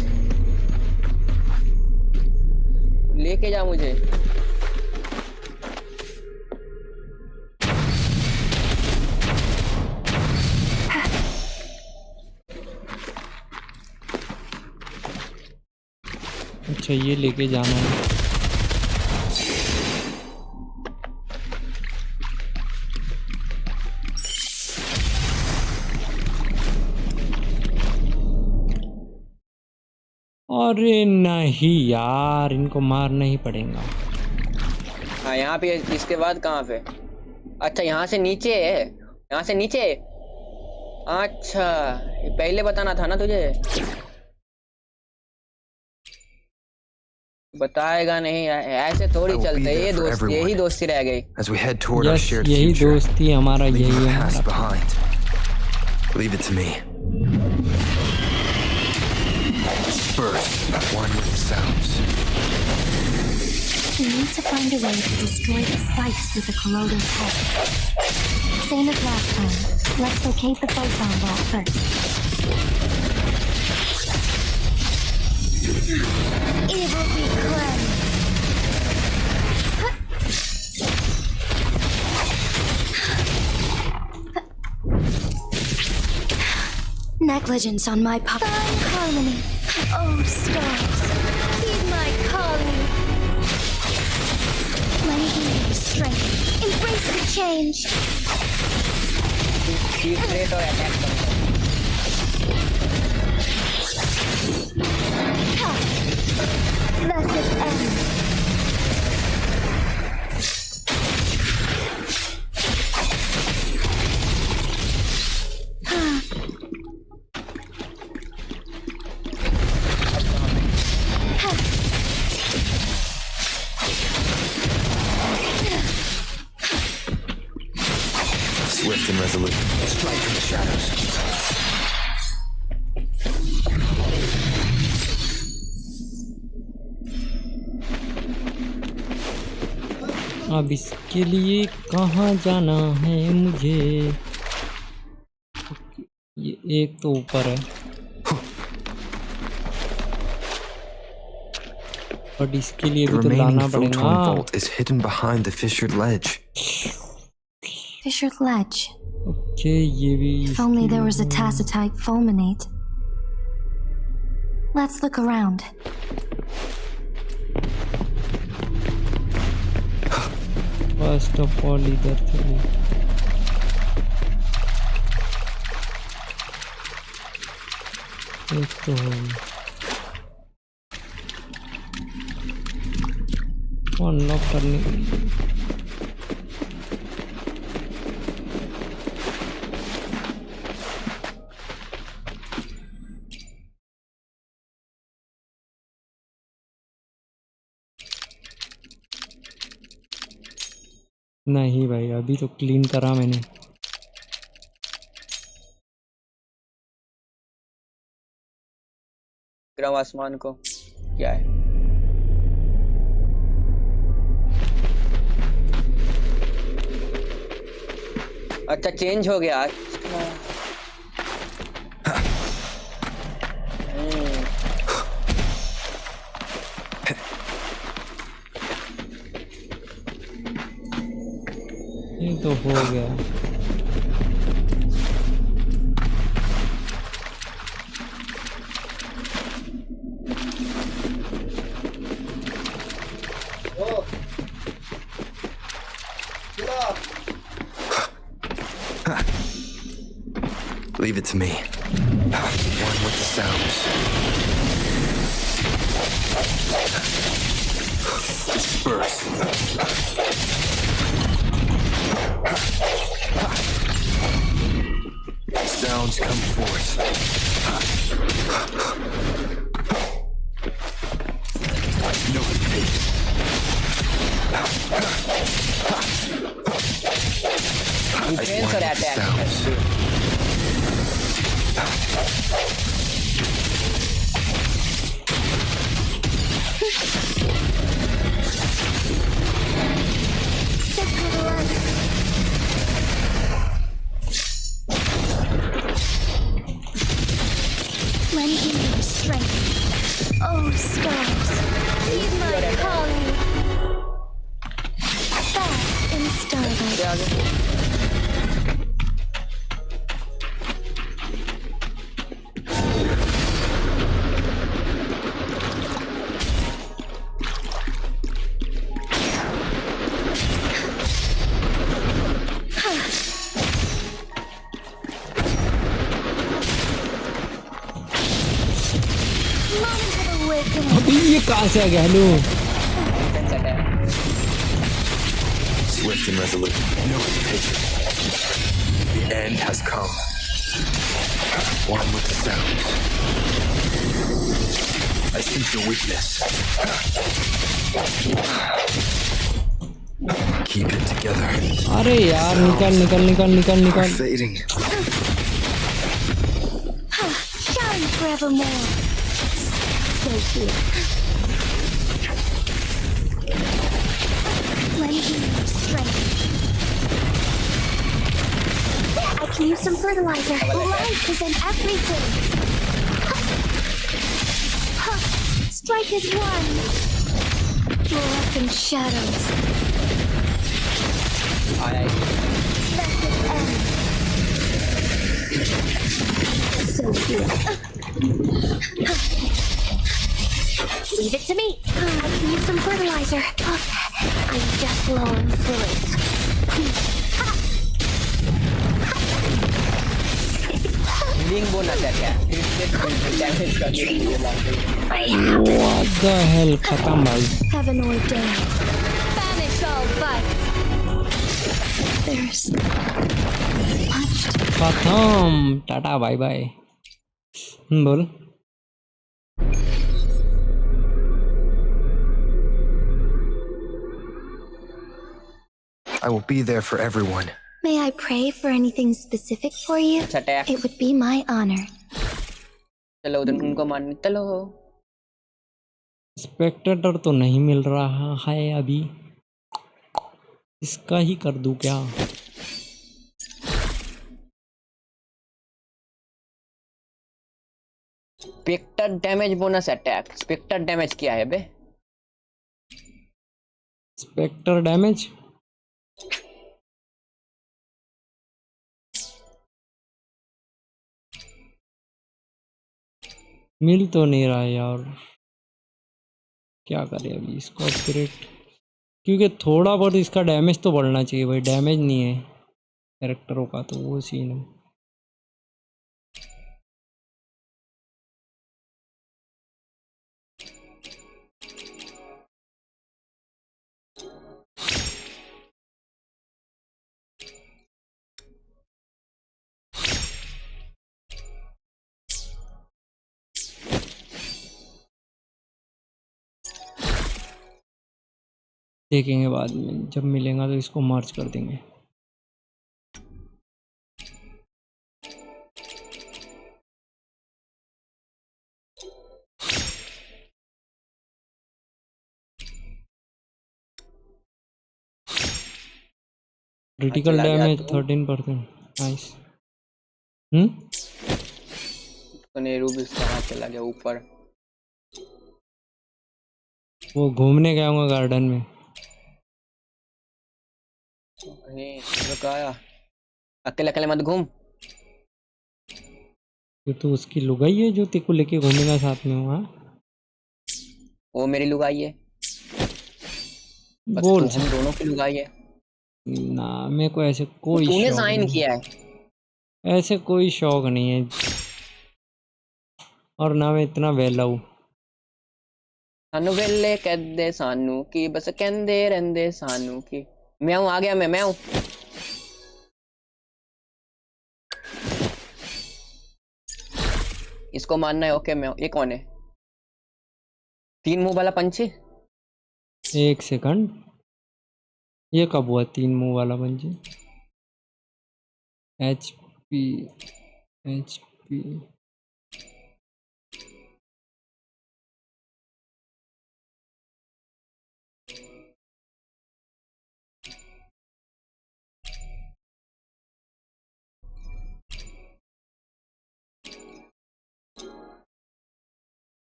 लेके जा मुझे। अच्छा ये लेके जाना है। अरे नहीं यार, इनको मारना ही पड़ेगा। हाँ यहाँ पे, इसके बाद कहाँ पे? अच्छा यहाँ से नीचे है, यहाँ से नीचे। अच्छा ये पहले बताना था ना तुझे। बताएगा नहीं, ऐसे थोड़ी चलते। ये दोस्त, यही दोस्ती रह गई। As we head toward our yes shared यही future, दोस्ती हमारा, leaving यही the है past हमारा। behind. Leave it to me. First, one with the sounds. We need to find a way to destroy the spikes with the Colloder's head. Same as last time. Let's locate the photon vault first. Evil be cleansed. Negligence on my part. Find harmony. Oh, stars. Heed my calling. Lend me your strength. Embrace the change. Secret और attack करो। Blessed end. Swift and resolute. Strike from the shadows. अब इसके लिए कहाँ जाना है मुझे? ये एक तो ऊपर है, बट इसके लिए The भी तो remaining लाना photon पड़ेगा। vault is hidden behind the fissured ledge. Fissured ledge. Okay ये भी If only there was a tacitite fulminate. Let's look around. First of all इधर चलिए। एक तो अनलॉक करने के लिए नहीं भाई, अभी तो क्लीन करा मैंने। गिराओ आसमान को, क्या है? अच्छा चेंज हो गया। ये तो हो गया। Leave it to me. One with the sounds. Burst. Sounds come forth. No hesitation. Defense or attack? Lend me your strength. Oh, stars, heed my calling. Bask in starlight. अभी ये कहाँ से आ गया? Hello Swift and resolute. No hesitation. The end has come. One with the sounds. I sense your weakness. Keep it together. अरे यार निकल निकल निकल निकल Are निकल। fading. Shine forevermore. So here. Lend me your strength. I can use some fertilizer. Life is in everything. Strike is one. Lost in shadows. Let it end. So here. Leave it to me. I can use some fertilizer. I'm just low on fluids. Healing bonus है क्या? Damage का What the hell? खत्म भाई। Heaven ordained. Banish all vice. There's much to खत्म। Tata bye bye. बोल। I will be there for everyone. May I pray for anything specific for you? Attack. It would be my honor. चलो उधर उनको मारने चलो। Spectator तो नहीं मिल रहा है अभी, इसका ही कर दूं क्या? Spectre damage bonus attack. Spectre damage क्या है बे? स्पेक्टर डैमेज मिल तो नहीं रहा यार। क्या करें अभी इसको अपग्रेड, क्योंकि थोड़ा बहुत इसका डैमेज तो बढ़ना चाहिए भाई, डैमेज नहीं है कैरेक्टरों का, तो वो सीन है। देखेंगे बाद में, जब मिलेगा तो इसको मर्ज कर देंगे। क्रिटिकल चला गया डैमेज तू। 13%, नाइस। रूबिक्स कहाँ चला गया ऊपर? वो घूमने गया हूँ गार्डन में। नहीं रुकाया, अकेले अकेले मत घूम। ये तो उसकी लुगाई है जो तेको लेके घूमेगा साथ में, वहाँ वो मेरी लुगाई है, बस बोल तू हम दोनों की लुगाई है। ना, मेरे को ऐसे कोई तूने शौक साइन नहीं, किया है। ऐसे कोई शौक नहीं है, और ना मैं इतना वेला हूँ। सानू वेले कहदे सानू की, बस कहंदे रहंदे सानू की। मैं हूँ, आ गया मैं हूँ। इसको मानना है, ओके मैं हूँ। ये कौन है? 3 मुंह वाला पंछी। एक सेकंड, ये कब हुआ 3 मुंह वाला पंछी? HP HP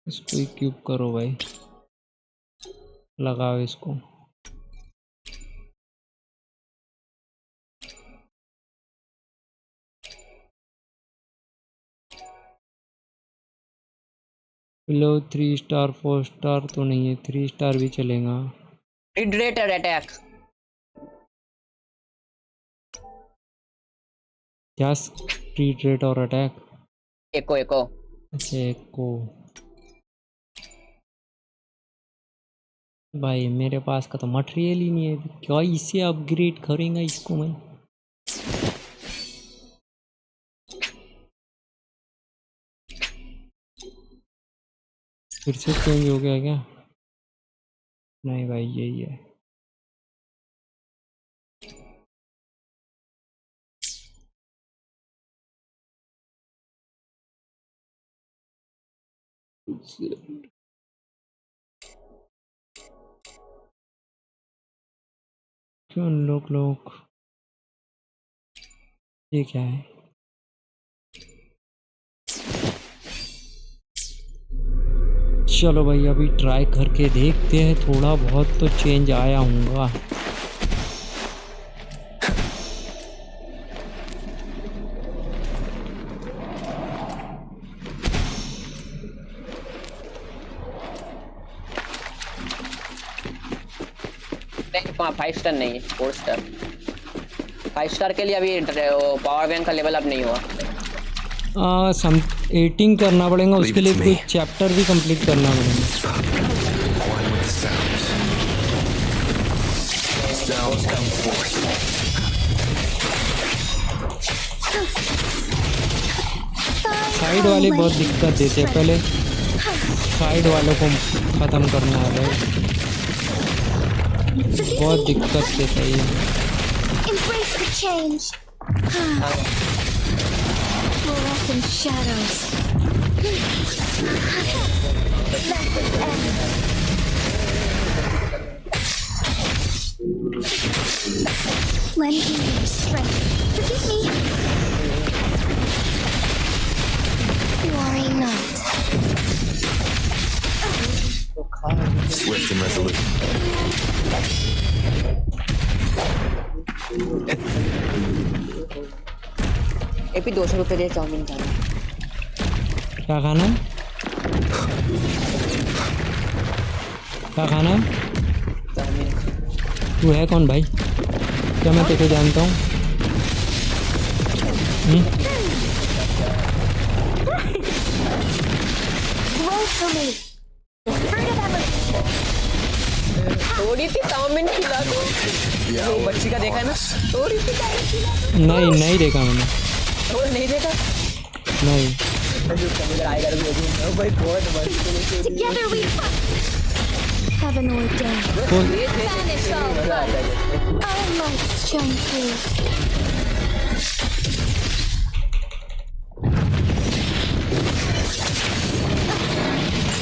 इसको क्यूब करो भाई, लगाओ इसको। लो 3 स्टार 4 स्टार तो नहीं है, 3 स्टार भी चलेगा। ट्रिडेटर अटैक। क्या स्ट्रीट रेट और अटैक? एको एको। अच्छा एको। भाई मेरे पास का तो मटेरियल ही नहीं है, क्या इसे अपग्रेड करेंगे इसको मैं? फिर से चेंज हो गया क्या? नहीं भाई यही है। क्यों लोग ये क्या है? चलो भाई अभी ट्राई करके देखते हैं, थोड़ा बहुत तो चेंज आया होगा। नहीं 5 स्टार नहीं है, 4 स्टार। 5 स्टार के लिए अभी पावर बैंक का लेवल अप नहीं हुआ। सम 18 करना पड़ेगा, उसके लिए कुछ चैप्टर भी कंप्लीट करना पड़ेगा। One with the sounds. Sounds come forth. Side वाले बहुत दिक्कत देते हैं, पहले साइड वालों को ख़त्म करना है, बहुत दिक्कत देता है ये। Embrace the change. Fluorescent shadows. Let them end. Lend me your strength. Forgive me. Worry not. Swift and resolute. AP 200 रुपये दे, चाउमीन खाना। क्या खाना है? क्या खाना है? तू है कौन भाई? क्या मैं तेरे को जानता हूँ? थोड़ी सी चाउमीन खिला दो। वो बच्ची का देखा है ना? थोड़ी सी चाउमीन खिला दो। नहीं देखा मैंने। और नहीं देखा? नहीं। आएगा तो भाई बहुत मस्त। Together we heaven ordained. Vanish all light. Our lights shine through.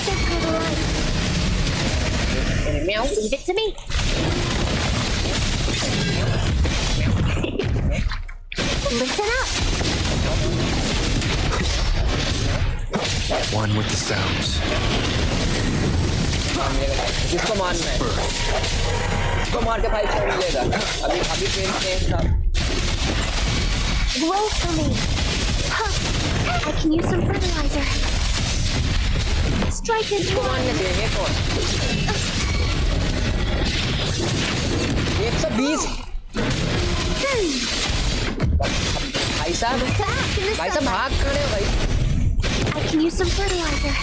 Sacred light. Meow, leave it to me. Listen up. One with the sounds. जिसको मारना है उसको मार के 5 स्टार मिलेगा। अभी ट्रेन था। Grow for me. Huh. I can use some fertilizer. Strike his इसको मारने one. देंगे कौन? 120। भाई साहब भाग खड़े हो भाई। I can use some fertilizer.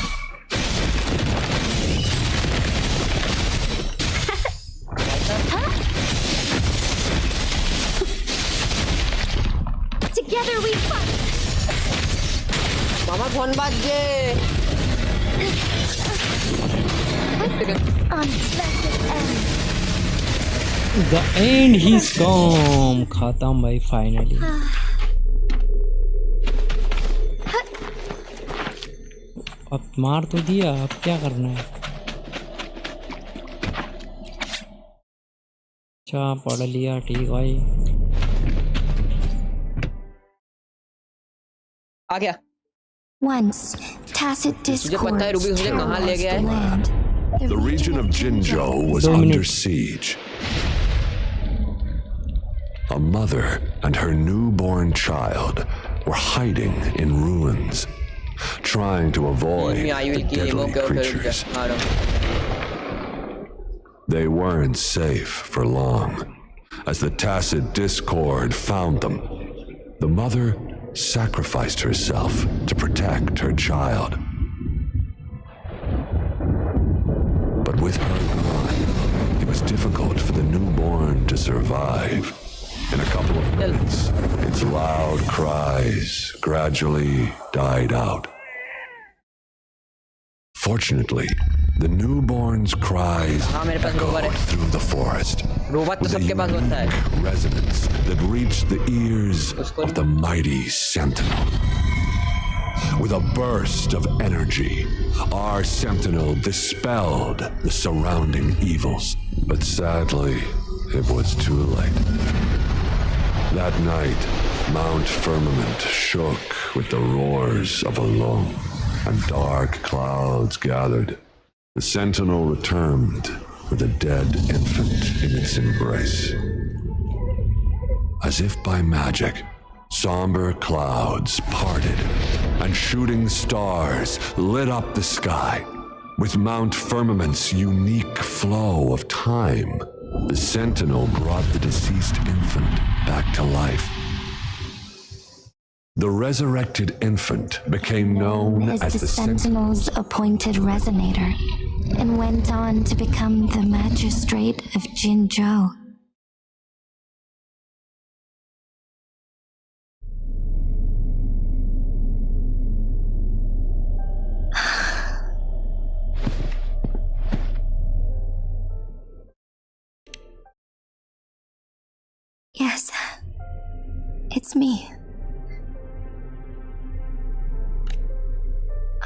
Together we fight. Mama phone बात जे। The end he's come. खत्म भाई finally. अब मार तो दिया, अब क्या करना है? अच्छा पढ़ लिया, ठीक भाई। आ गया। Once, tacit discord terrorized the land. The region of Jinzhou was under siege. A mother and her newborn child were hiding in ruins, trying to avoid the deadly creatures. They weren't safe for long. As the tacit discord found them, the mother sacrificed herself to protect her child. But with her gone, it was difficult for the newborn to survive. In a couple of minutes, its loud cries gradually died out. Fortunately, the newborn's cries echoed through the forest with a unique resonance that reached the ears of the mighty Sentinel. With a burst of energy, our Sentinel dispelled the surrounding evils. But sadly, it was too late. That night, Mount Firmament shook with the roars of a loom, and dark clouds gathered. The Sentinel returned with a dead infant in its embrace. As if by magic, somber clouds parted, and shooting stars lit up the sky. With Mount Firmament's unique flow of time, the Sentinel brought the deceased infant back to life. The resurrected infant became known as the Sentinel's appointed resonator, and went on to become the magistrate of Jinzhou. Yes, it's me.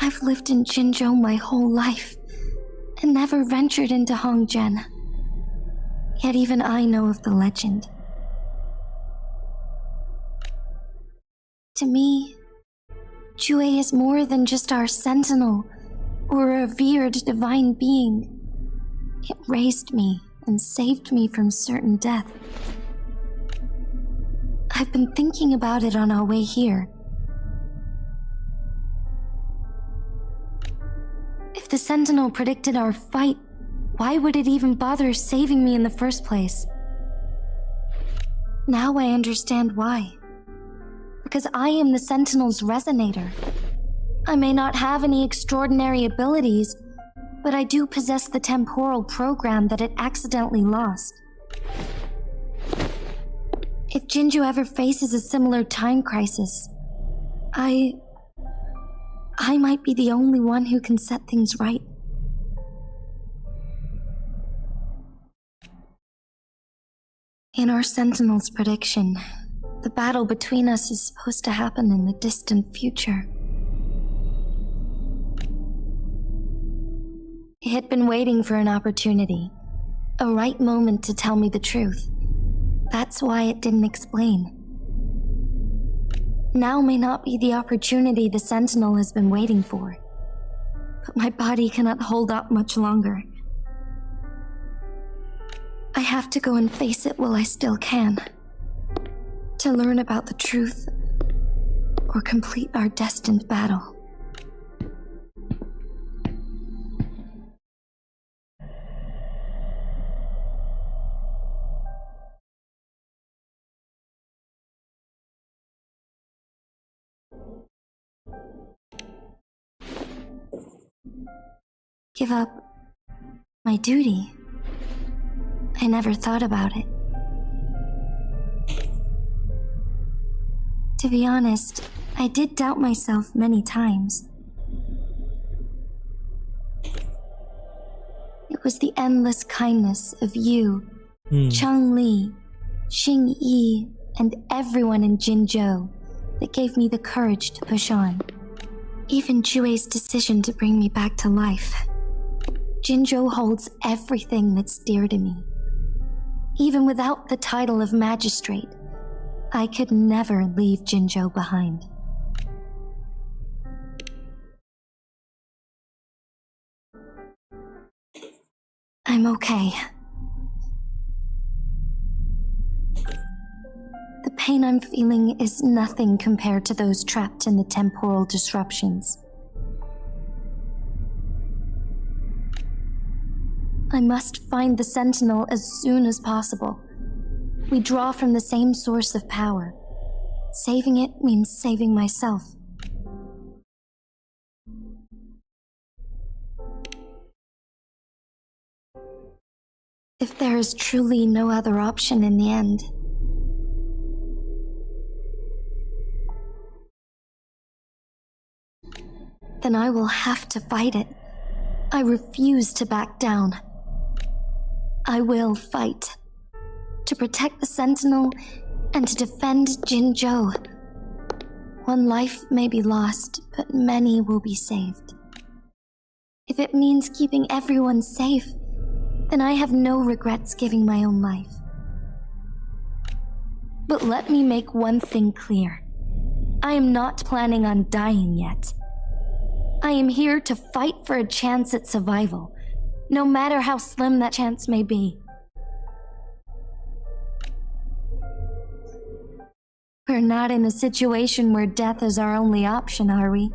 I've lived in Jinzhou my whole life, and never ventured into Hongjian. Yet even I know of the legend. To me, Jue is more than just our sentinel, or a revered divine being. It raised me and saved me from certain death. I've been thinking about it on our way here. If the Sentinel predicted our fight, Why would it even bother saving me in the first place? Now I understand why. Because I am the Sentinel's resonator. I may not have any extraordinary abilities, but I do possess the temporal program that it accidentally lost. If Jinju ever faces a similar time crisis, I might be the only one who can set things right. In our Sentinel's prediction, the battle between us is supposed to happen in the distant future. It had been waiting for an opportunity, a right moment to tell me the truth. That's why it didn't explain. Now may not be the opportunity the Sentinel has been waiting for, but my body cannot hold up much longer. I have to go and face it while I still can, to learn about the truth or complete our destined battle. Give up my duty? I never thought about it. To be honest, I did doubt myself many times. It was the endless kindness of you, Chang Li, Xing Yi, and everyone in Jinzhou that gave me the courage to push on. Even Jue's decision to bring me back to life. Jinzhou holds everything that's dear to me. Even without the title of magistrate, I could never leave Jinzhou behind. I'm okay. The pain I'm feeling is nothing compared to those trapped in the temporal disruptions. I must find the Sentinel as soon as possible. We draw from the same source of power. Saving it means saving myself. If there is truly no other option in the end, then I will have to fight it. I refuse to back down. I will fight. To protect the Sentinel and to defend Jinzhou. One life may be lost, but many will be saved. If it means keeping everyone safe, then I have no regrets giving my own life. But let me make one thing clear. I am not planning on dying yet. I am here to fight for a chance at survival, no matter how slim that chance may be. We're not in a situation where death is our only option, are we?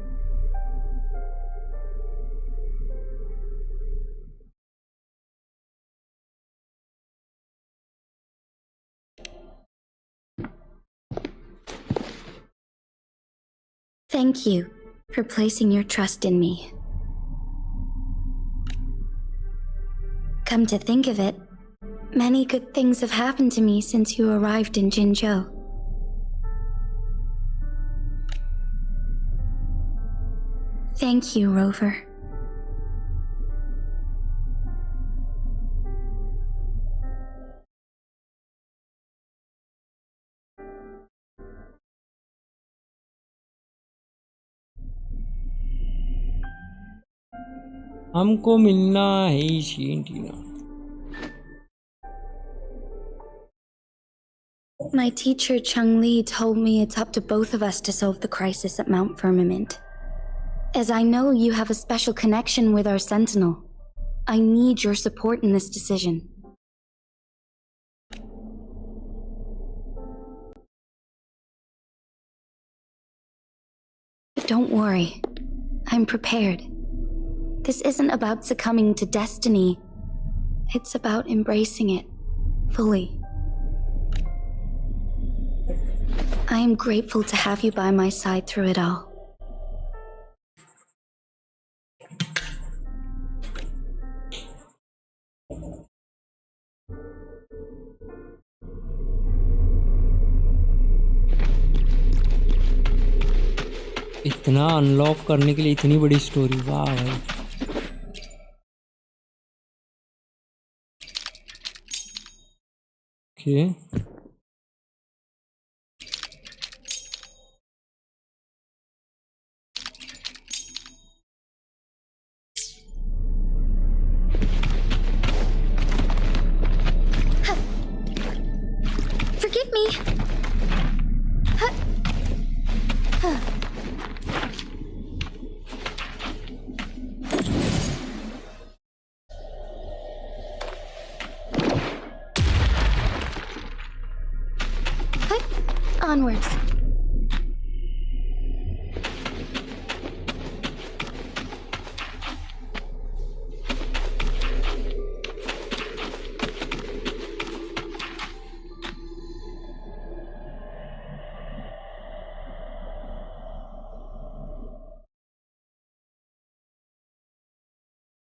Thank you for placing your trust in me. Come to think of it, many good things have happened to me since you arrived in Jinzhou. Thank you, Rover. हमको मिलना है शींटीना. My teacher Chang Li told me it's up to both of us to solve the crisis at Mount Firmament. As I know you have a special connection with our Sentinel, I need your support in this decision. But don't worry, I'm prepared. This isn't about succumbing to destiny, It's about embracing it fully. I am grateful to have you by my side through it all. इतना unlock करने के लिए इतनी बड़ी story, वाह भाई। Okay Forgive me. Onwards.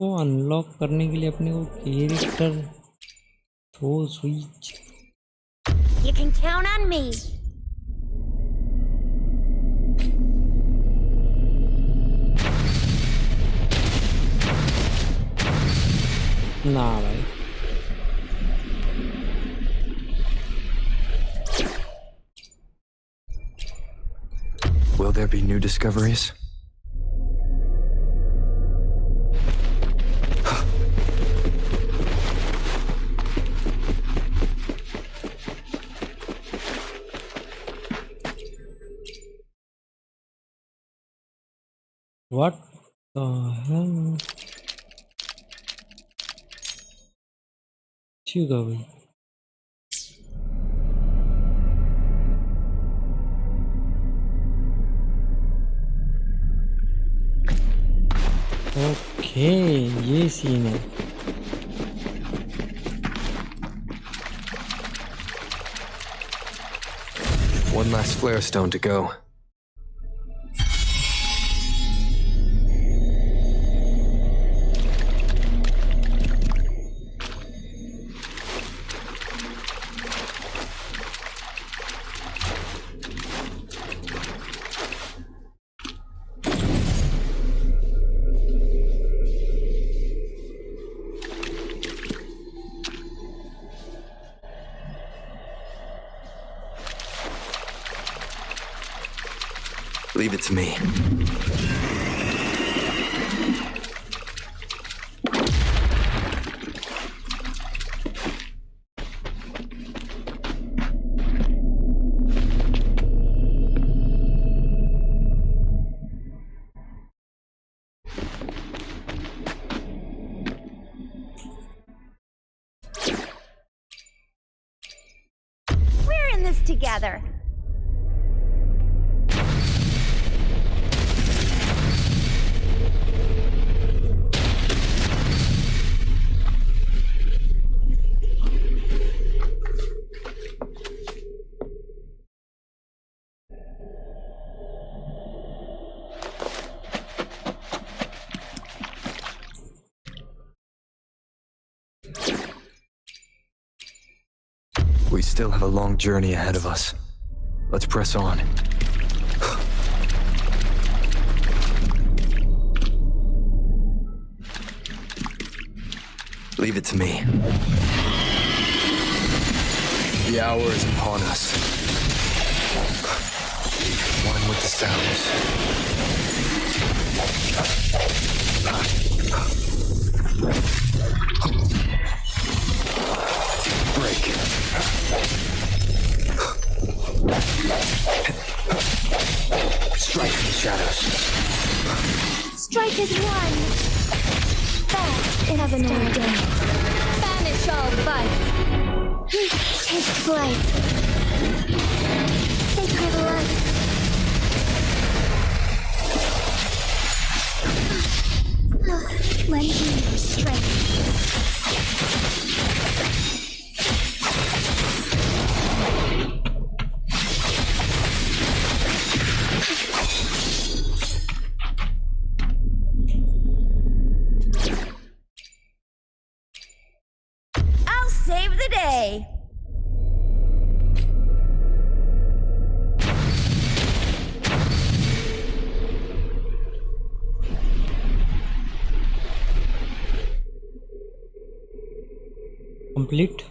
वो unlock करने के लिए अपने को character throw switch. You can count on me. ना भाई, Will there be new discoveries? what the hell? ठीक है भाई। ओके ये सीन है। One last flare stone to go. Leave it to me. We're in this together. We still have a long journey ahead of us. Let's press on. Leave it to me. The hour is upon us. One with the sounds. Break. Strike from the shadows. Strike is one. Fast and have another day. Banish all vice. Take flight. Sacred light. Lend me your strength. way. Complete.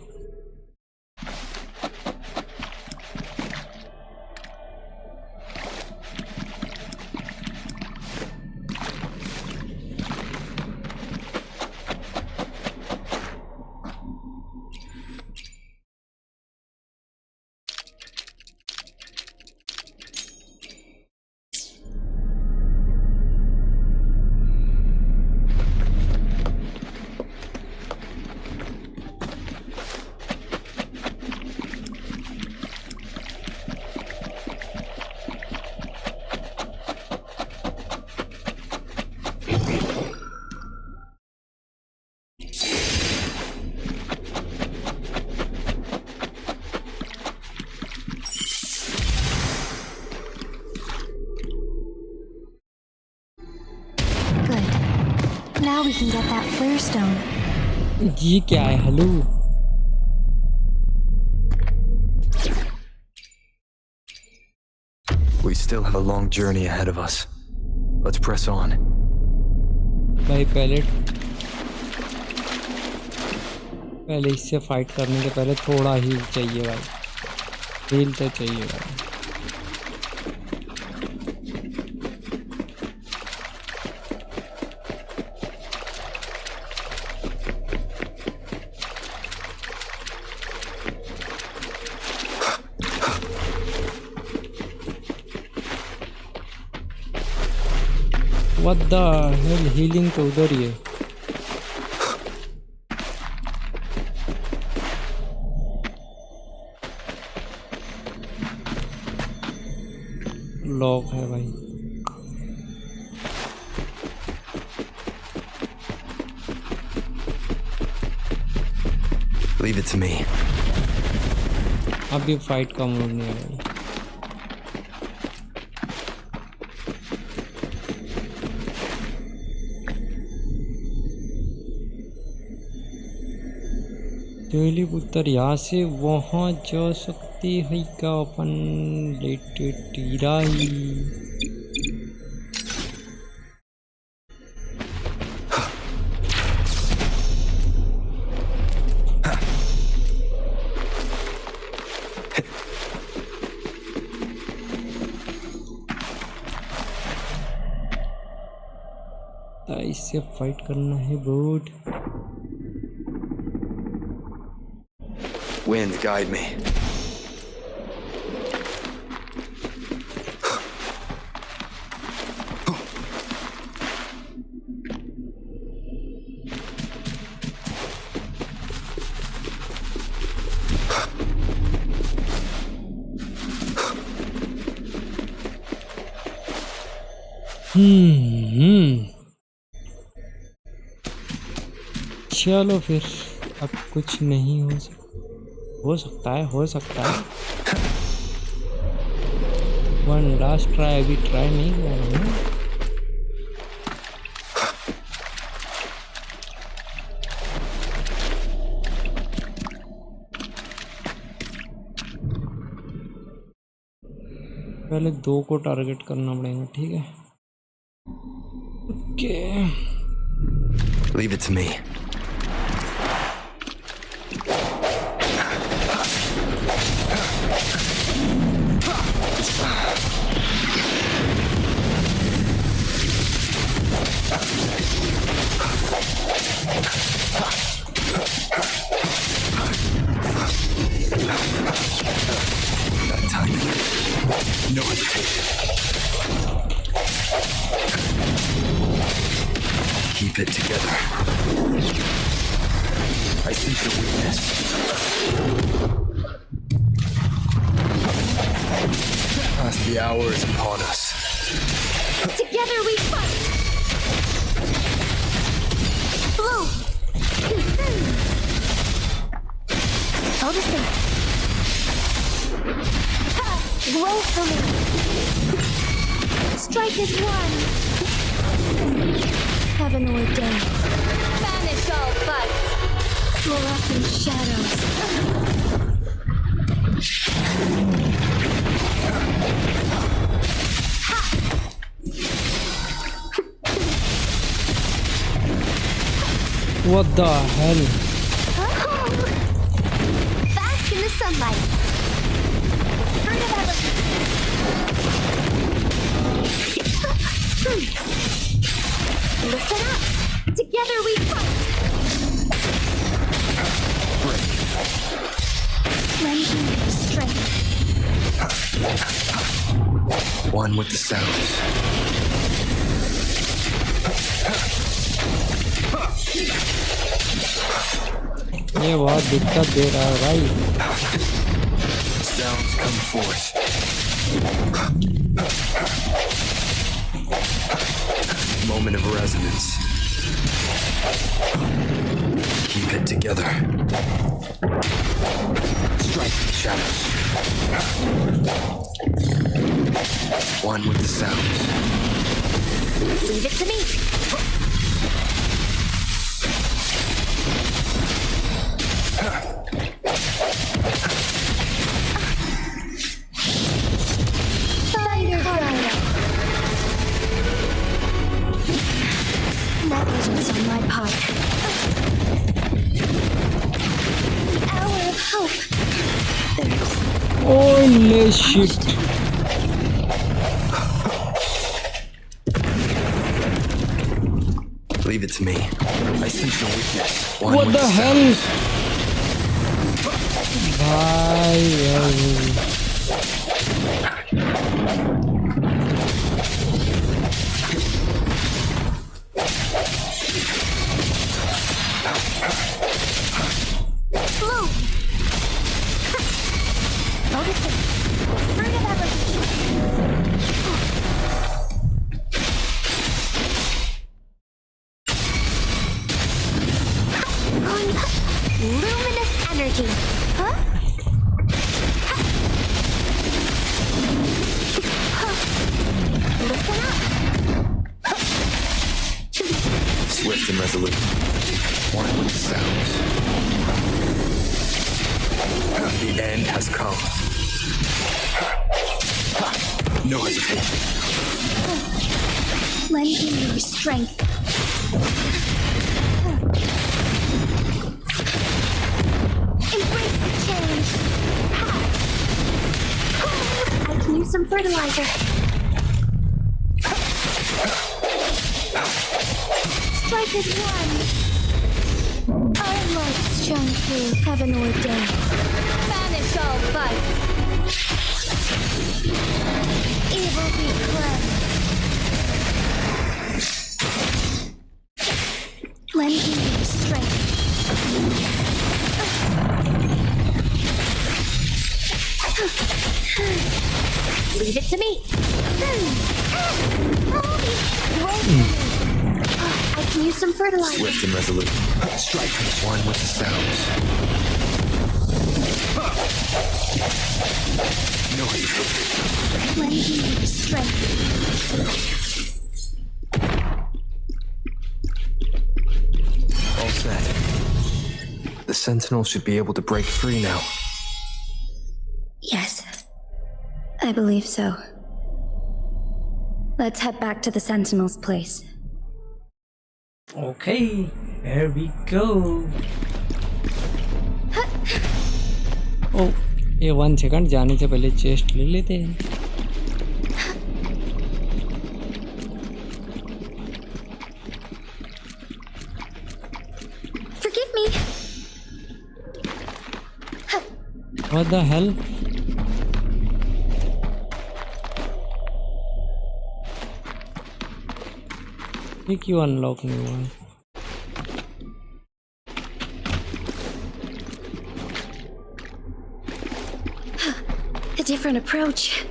Now we can get that flare stone. ये क्या है? Hello We still have a long journey ahead of us. Let's press on. भाई पहले इससे fight करने के पहले थोड़ा हील चाहिए भाई, हील तो चाहिए भाई। What the hell, healing तो उधर ही है। लॉक है भाई। Leave it to me. अभी फाइट का मूड नहीं है भाई। डेली पुत्र यहाँ से वहाँ जा सकती है क्या अपन? लेटे टीराई इससे फाइट करना है बोट। Wind, guide me. चलो फिर, अब कुछ नहीं हो सकता है। वन लास्ट ट्राई, अभी ट्राई नहीं किया मैंने। पहले 2 को टारगेट करना पड़ेगा, ठीक है? Okay. Leave it to me. No hesitation. Keep it together. I see your weakness. Past the hour is upon us. Together we fight! Blue! Hold it there. Roll for me! Strike is one! Heaven ordained. Banish all fights. Fluorescent shadows. What the hell? Bask in the sunlight. Fruit of Listen up. Together we fight. Lending strength. One with the sounds. ये बहुत दिक्कत दे रहा है भाई. Sounds come forth. Moment of resonance. Keep it together. Strike the shadows. One with the sounds. Leave it to me. Negligence on my part. The hour of hope. Holy shit. Leave it to me. I sense no weakness. One What with the hell? sounds. Blue. Noticing. Fruit of evolution. Luminous energy. Huh? Listen up. Swift and resolute. One with the sounds. The end has come. No hesitation. Lending your strength. Embrace the change. I can use some fertilizer. Strike is one. Our lights shone through heaven ordained. Banish all fights. Evil be cleansed. Lend me your strength. Leave it to me. I can use some fertilizer. Swift and resolute. Strike one with the sounds. No hesitation. Lend me your strength. All set. The Sentinel should be able to break free now. Yes, I believe so. Let's head back to the Sentinel's place. Okay, here we go. Oh, ये 1 second जाने से पहले chest ले लेते हैं. Forgive me. What the hell? ये क्यों unlock नहीं हुआ? A different approach.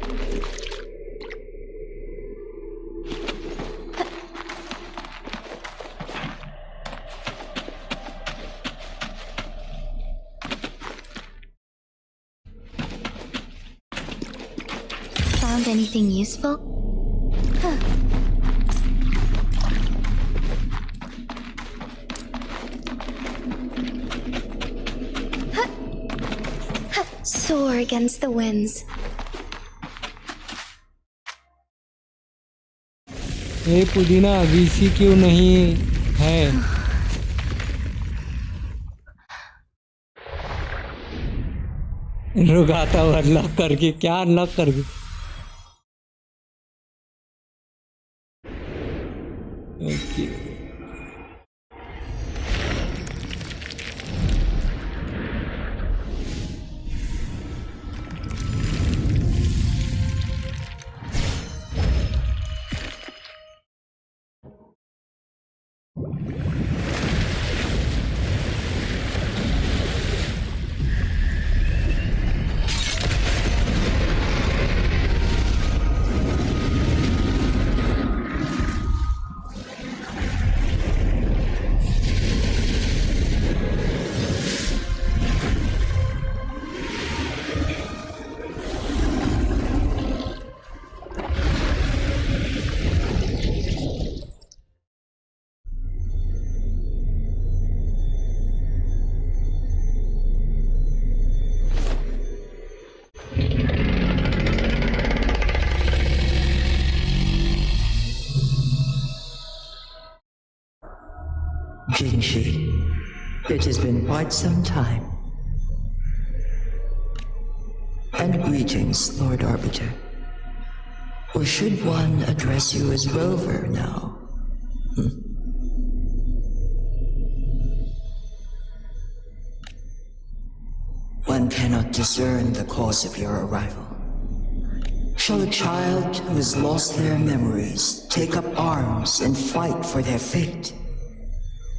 Found anything useful? Huh. soar against the winds. ये पुदीना वीसी क्यों नहीं है? रुकाता हुआ अनलॉक करके, क्या अनलॉक करके? Okay It has been quite some time. And greetings, Lord Arbiter. Or should one address you as Rover now? One cannot discern the cause of your arrival. Shall a child who has lost their memories take up arms and fight for their fate?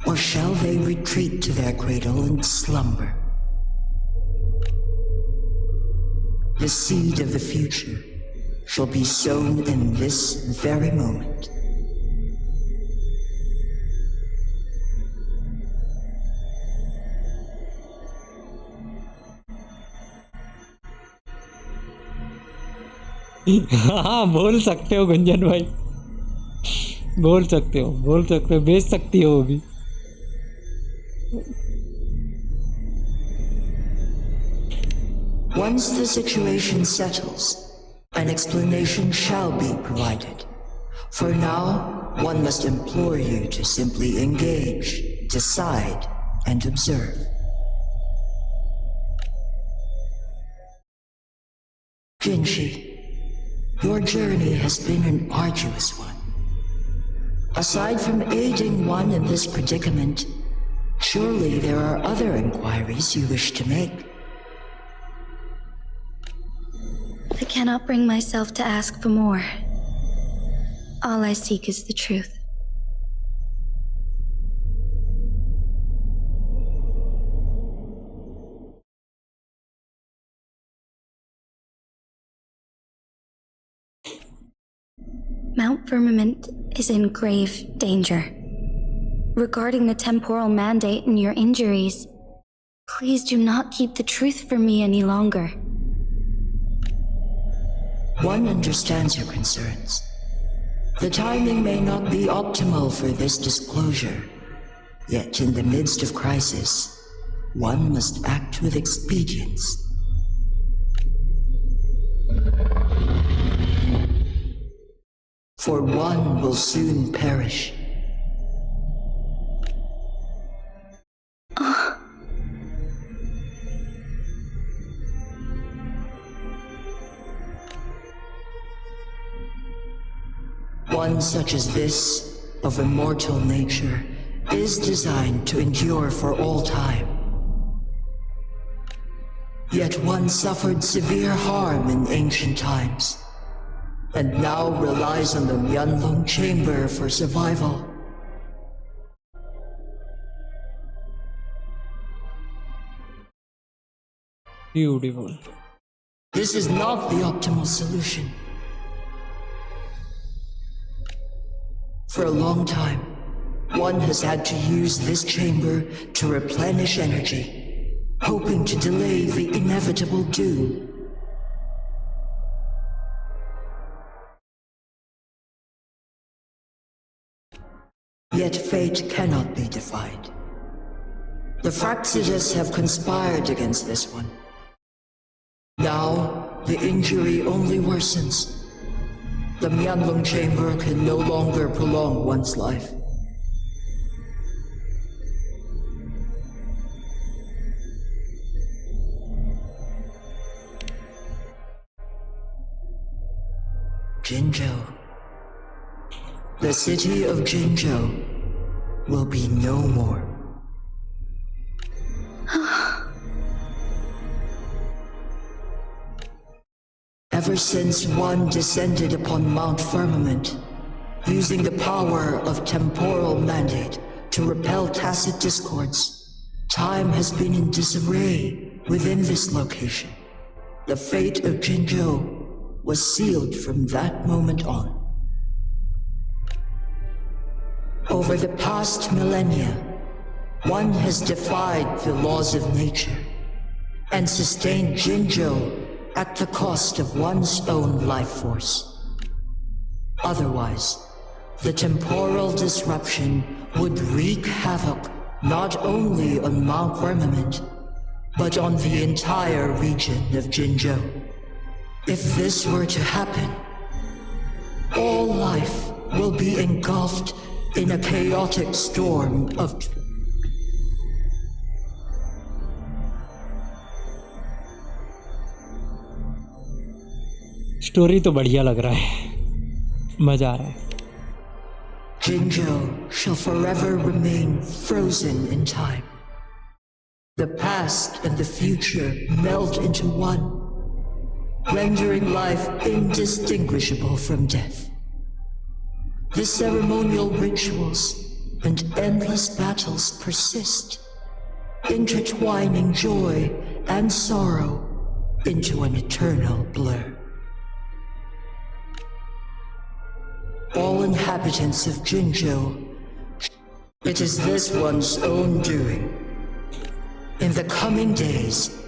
Or shall they retreat to their cradle and slumber? The seed of the future shall be sown in this very moment. हाँ बोल सकते हो गुंजन भाई, बोल सकते हो, बेच सकती हो वो भी। Once the situation settles, an explanation shall be provided. For now, one must implore you to simply engage, decide, and observe. Jinshi, your journey has been an arduous one. Aside from aiding one in this predicament, surely there are other inquiries you wish to make. I cannot bring myself to ask for more. All I seek is the truth. Mount Firmament is in grave danger. Regarding the temporal mandate and your injuries, please do not keep the truth from me any longer. One understands your concerns. The timing may not be optimal for this disclosure, yet in the midst of crisis, one must act with expedience. For one will soon perish. One such as this, of immortal nature, is designed to endure for all time. Yet one suffered severe harm in ancient times, and now relies on the Myanlong chamber for survival. Beautiful. This is not the optimal solution. For a long time, one has had to use this chamber to replenish energy, hoping to delay the inevitable doom. Yet fate cannot be defied. The Fraxidas have conspired against this one. Now, the injury only worsens. The Mianlong chamber can no longer prolong one's life. Jinzhou. The city of Jinzhou will be no more. Ever since one descended upon Mount Firmament, using the power of temporal mandate to repel tacit discords, time has been in disarray within this location. The fate of Jinzhou was sealed from that moment on. Over the past millennia, one has defied the laws of nature and sustained Jinzhou at the cost of one's own life force. Otherwise, the temporal disruption would wreak havoc not only on Mount Firmament, but on the entire region of Jinzhou. If this were to happen, all life will be engulfed in a chaotic storm of... story तो बढ़िया लग रहा है, मजा आ रहा है. Jinzhou shall forever remain frozen in time. The past and the future meld into one, rendering life indistinguishable from death. The ceremonial rituals and endless battles persist, intertwining joy and sorrow into an eternal blur. All inhabitants of Jinzhou, it is this one's own doing. In the coming days,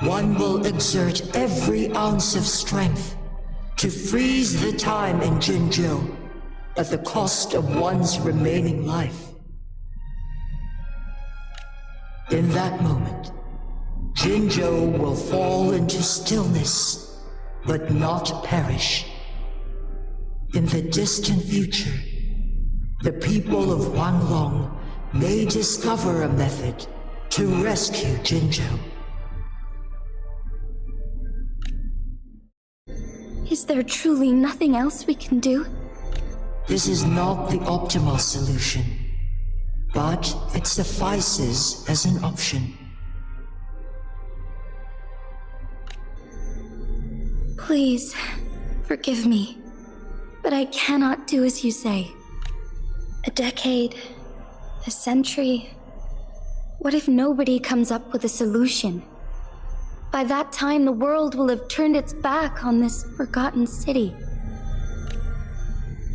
one will exert every ounce of strength to freeze the time in Jinzhou at the cost of one's remaining life. In that moment, Jinzhou will fall into stillness, but not perish. In the distant future, the people of Wanlong may discover a method to rescue Jinzhou. Is there truly nothing else we can do? This is not the optimal solution, but it suffices as an option. Please, forgive me. But I cannot do as you say. A decade, a century. What if nobody comes up with a solution? By that time, the world will have turned its back on this forgotten city.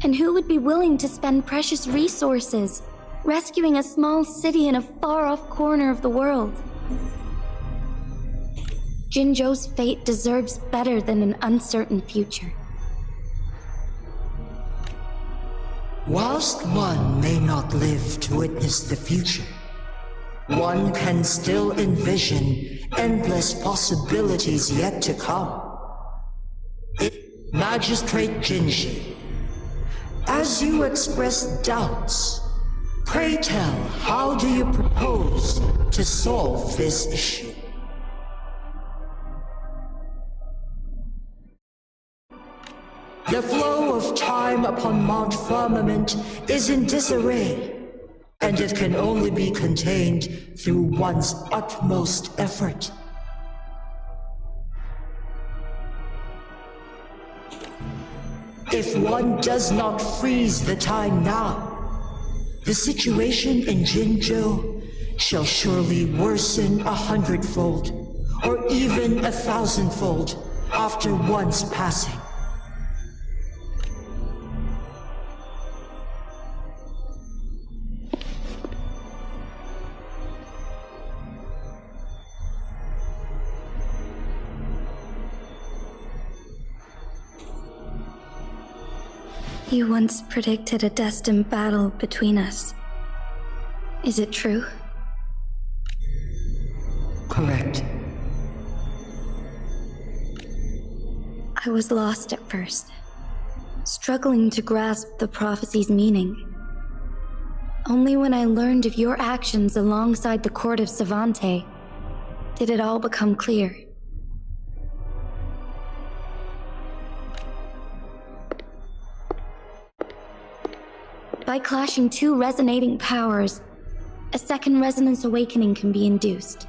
And who would be willing to spend precious resources rescuing a small city in a far-off corner of the world? Jinzhou's fate deserves better than an uncertain future. Whilst one may not live to witness the future, one can still envision endless possibilities yet to come. Magistrate Jinji, as you express doubts, pray tell, how do you propose to solve this issue? The flow of time upon Mount Firmament is in disarray, and it can only be contained through one's utmost effort. If one does not freeze the time now, the situation in Jinzhou shall surely worsen 100-fold, or even 1,000-fold after one's passing. You once predicted a destined battle between us. Is it true? Correct. I was lost at first, struggling to grasp the prophecy's meaning. Only when I learned of your actions alongside the court of Savante did it all become clear. By clashing two resonating powers, a second resonance awakening can be induced.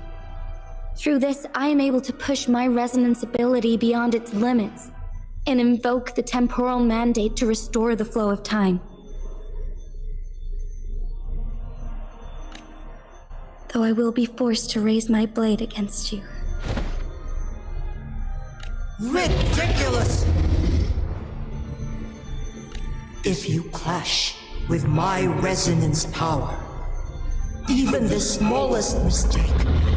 Through this, I am able to push my resonance ability beyond its limits and invoke the temporal mandate to restore the flow of time. Though I will be forced to raise my blade against you. Ridiculous! If you clash with my resonance power, even the smallest mistake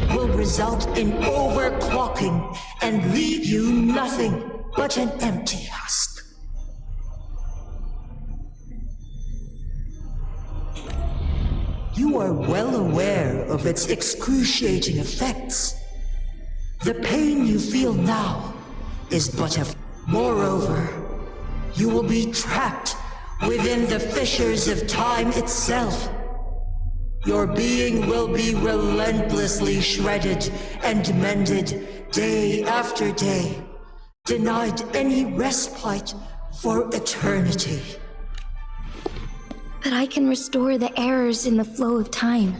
will result in overclocking and leave you nothing but an empty husk. You are well aware of its excruciating effects. The pain you feel now is but a... Moreover, you will be trapped within the fissures of time itself. Your being will be relentlessly shredded and mended day after day, denied any respite for eternity. But I can restore the errors in the flow of time.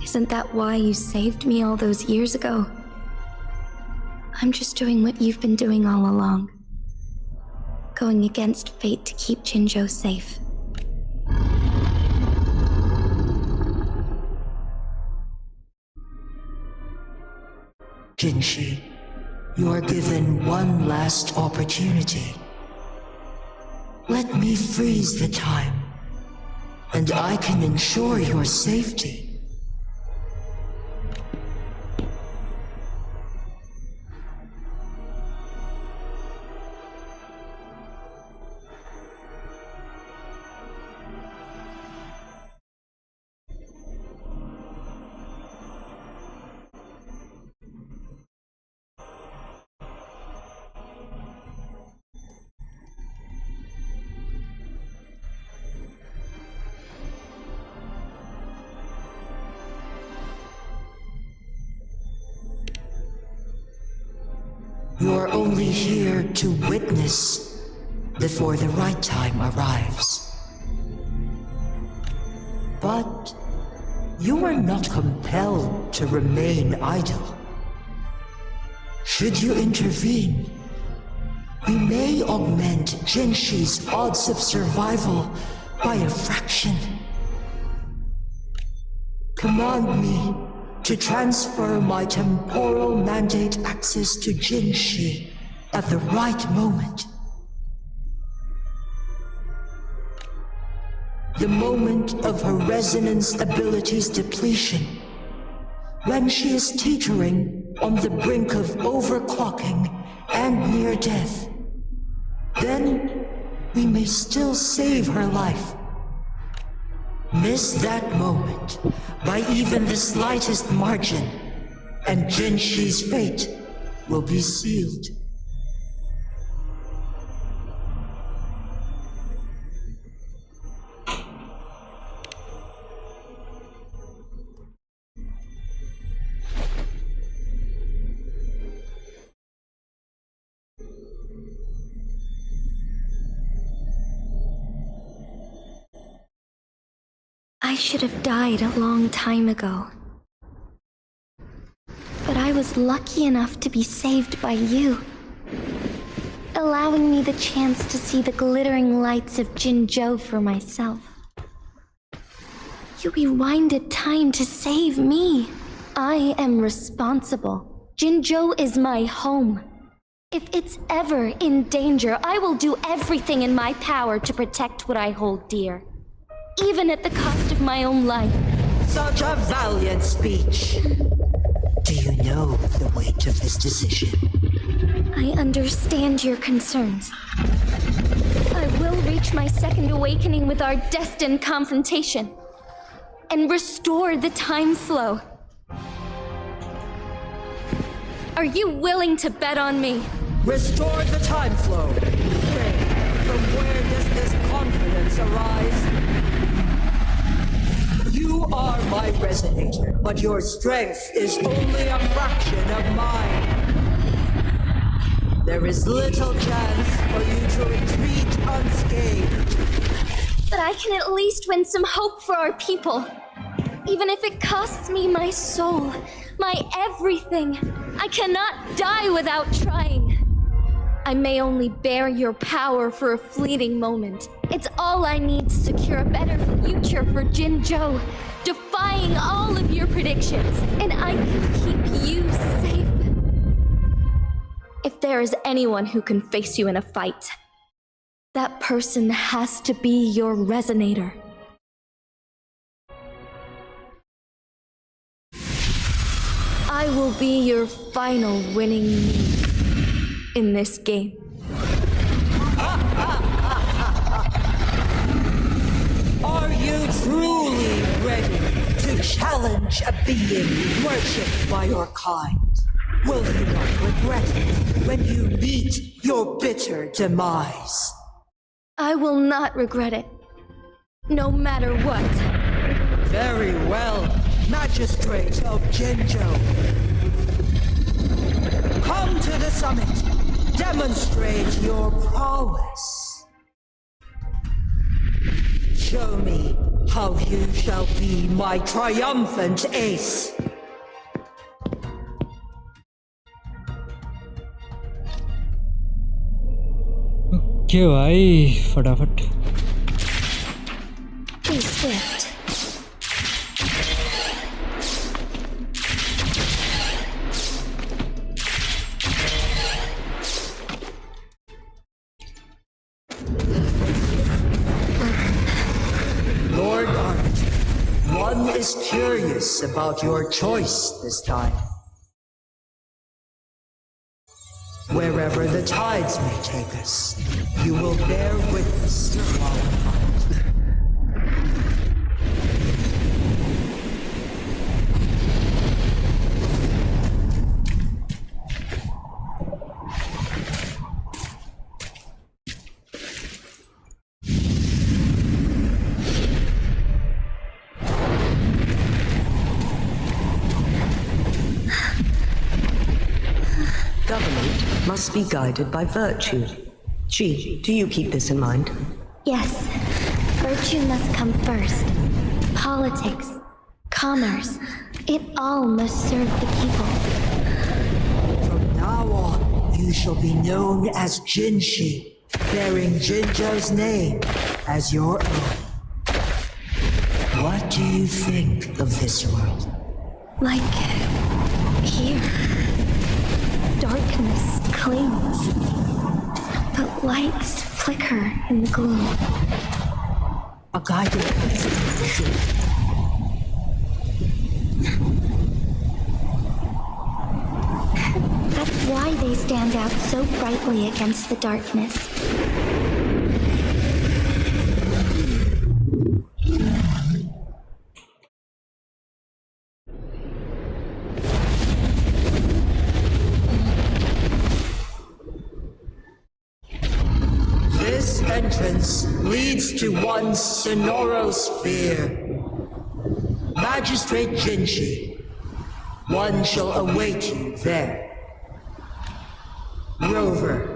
Isn't that why you saved me all those years ago? I'm just doing what you've been doing all along. Going against fate to keep Jinzhou safe. Jinshi, you are given one last opportunity. Let me freeze the time, and I can ensure your safety. You're only here to witness before the right time arrives. But you are not compelled to remain idle. Should you intervene, we may augment Jinshi's odds of survival by a fraction. Command me to transfer my temporal mandate access to Jinshi at the right moment. The moment of her resonance ability's depletion, when she is teetering on the brink of overclocking and near death. Then we may still save her life. Miss that moment by even the slightest margin, and Jinshi's fate will be sealed. I should have died a long time ago. But I was lucky enough to be saved by you, allowing me the chance to see the glittering lights of Jinzhou for myself. You rewinded time to save me. I am responsible. Jinzhou is my home. If it's ever in danger, I will do everything in my power to protect what I hold dear, even at the cost of my own life. Such a valiant speech. Do you know the weight of this decision? I understand your concerns. I will reach my second awakening with our destined confrontation and restore the time flow. Are you willing to bet on me? Restore the time flow. Pray, from where does this confidence arise? You are my resonator, but your strength is only a fraction of mine. There is little chance for you to retreat unscathed. But I can at least win some hope for our people. Even if it costs me my soul, my everything, I cannot die without trying. I may only bear your power for a fleeting moment. It's all I need to secure a better future for Jinzhou, defying all of your predictions, and I can keep you safe. If there is anyone who can face you in a fight, that person has to be your resonator. I will be your final winning move in this game. Are you truly ready to challenge a being worshipped by your kind? Will you not regret it when you meet your bitter demise? I will not regret it, no matter what. Very well, Magistrate of Jinzhou. Come to the summit. Demonstrate your prowess. Show me how you shall be my triumphant ace. Okay भाई फटाफट Be swift. Lord Art, one is curious about your choice this time. Wherever the tides may take us, you will bear witness to our fight. Government must be guided by virtue. G, do you keep this in mind? Yes, virtue must come first. Politics, commerce, it all must serve the people. From now on, you shall be known as Jinshi, bearing Jinzhou's name as your own. What do you think of this world? Like here, darkness clings, but lights flicker in the gloom. A guiding principle. That's why they stand out so brightly against the darkness. This entrance leads to one sonorosphere. Magistrate Jinshi, one shall await you there. Rover,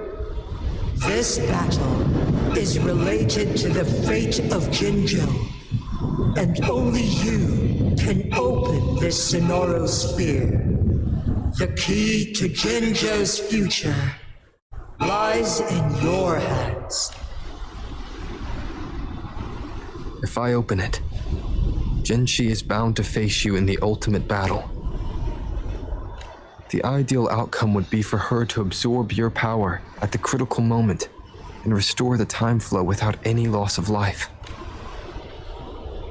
this battle is related to the fate of Jinzhou, and only you can open this sonorosphere. The key to Jinzhou's future lies in your hands. If I open it, Jinshi is bound to face you in the ultimate battle. The ideal outcome would be for her to absorb your power at the critical moment and restore the time flow without any loss of life.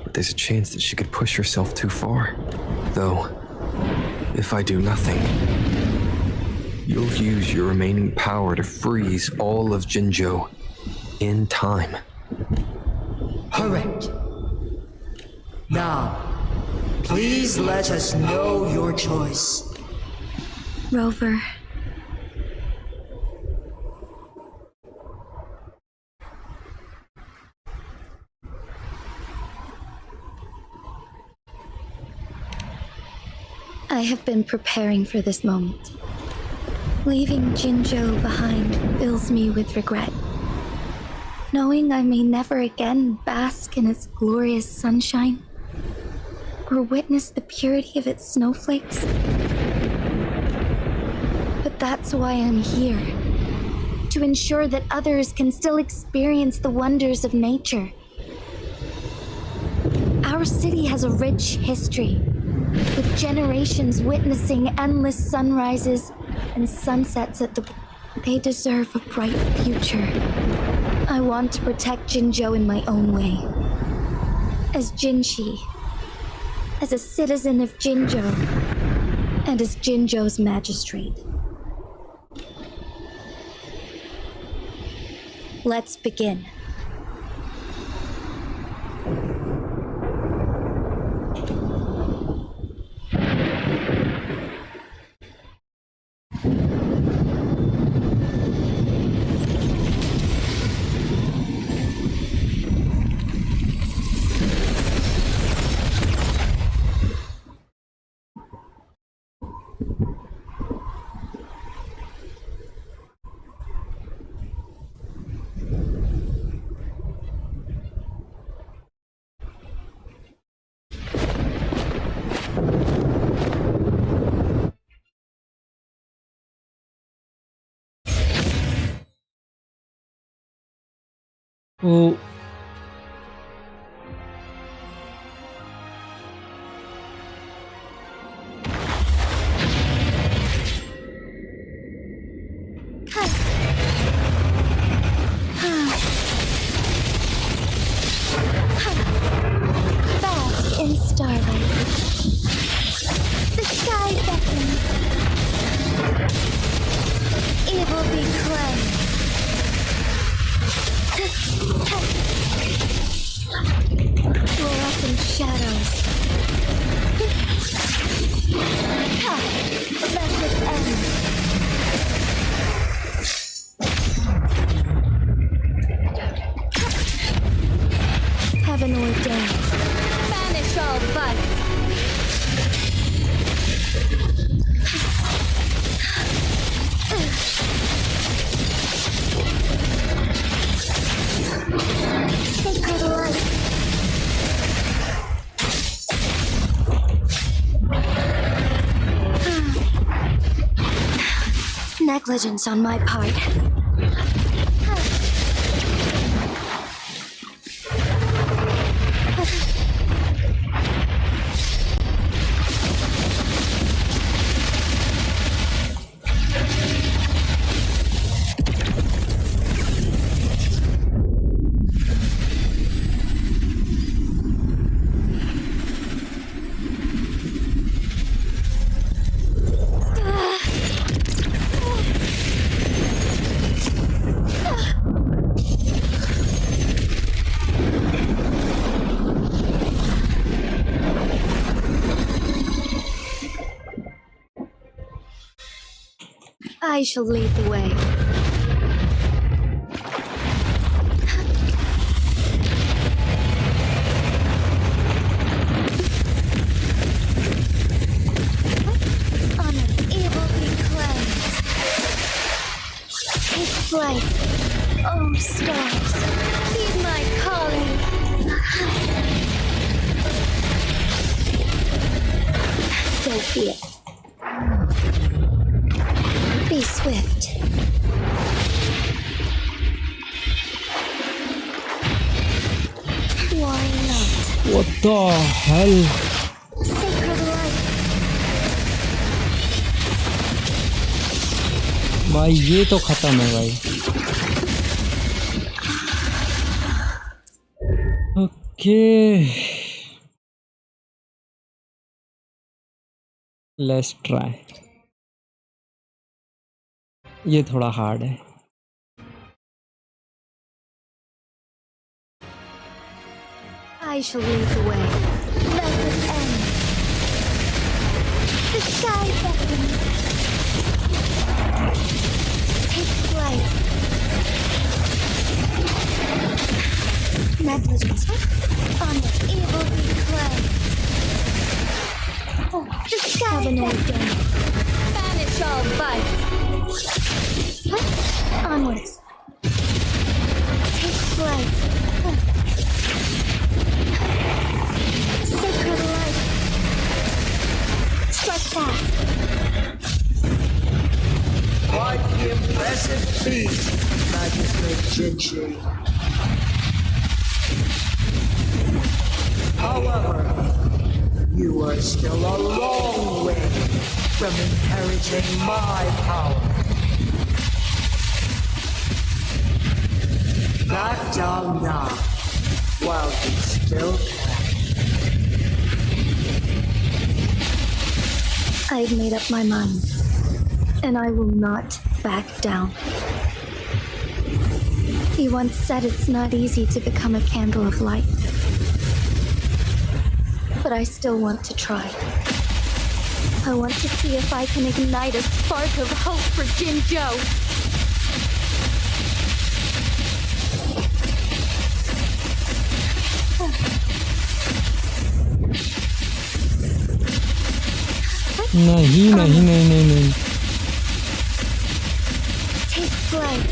But there's a chance that she could push herself too far. Though, if I do nothing, you'll use your remaining power to freeze all of Jinzhou in time. Correct. Now, please let us know your choice. Rover, I have been preparing for this moment. Leaving Jinzhou behind fills me with regret. Knowing I may never again bask in its glorious sunshine, or witness the purity of its snowflakes. But that's why I'm here. To ensure that others can still experience the wonders of nature. Our city has a rich history, with generations witnessing endless sunrises and sunsets at the... They deserve a bright future. I want to protect Jinzhou in my own way. As Jinshi, as a citizen of Jinzhou, and as Jinzhou's magistrate. Let's begin. वो Bask in starlight. The sky beckons. Evil be cleansed. Fluorescent shadows. Let it end. Heaven ordained. Banish all vice. Sacred light. Negligence on my part. I shall lead the way. Honor, evil be cleansed. Take flight, oh stars, heed my calling. So be it. Be swift. Why not? What the hell? Sacred light. भाई ये तो खत्म है भाई. Okay. Let's try. ये थोड़ा hard है. I shall lead the way. Let it end. The sky beckons. Take flight. Negligence. Honor, evil be cleansed. Oh, the sky humanoid game. Banish all vice. Onwards. Take flight. Sacred light. Strike fast. Quite the impressive feat, Magistrate Jinchi. However, you are still a long way from inheriting my power. Back down now, while you still can. I've made up my mind, and I will not back down. He once said it's not easy to become a candle of light. But I still want to try. I want to see if I can ignite a spark of hope for Jinzhou. नहीं नहीं नहीं नहीं नहीं Take flight.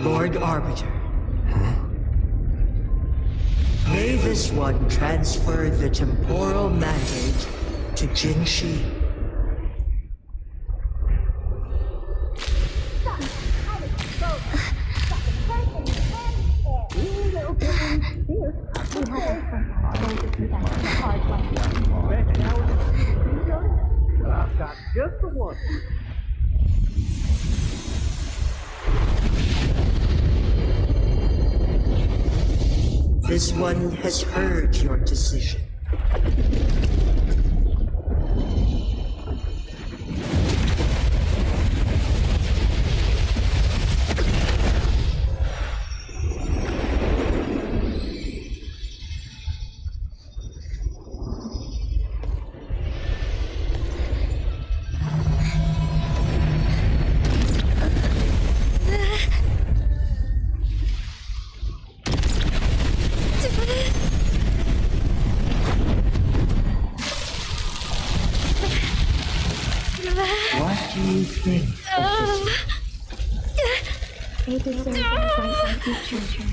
Lord Arbiter. May this one transfer the temporal mandate to Jinshi. I've got just the one. This one has heard your decision. What do you think of this? They deserve the right to treasure.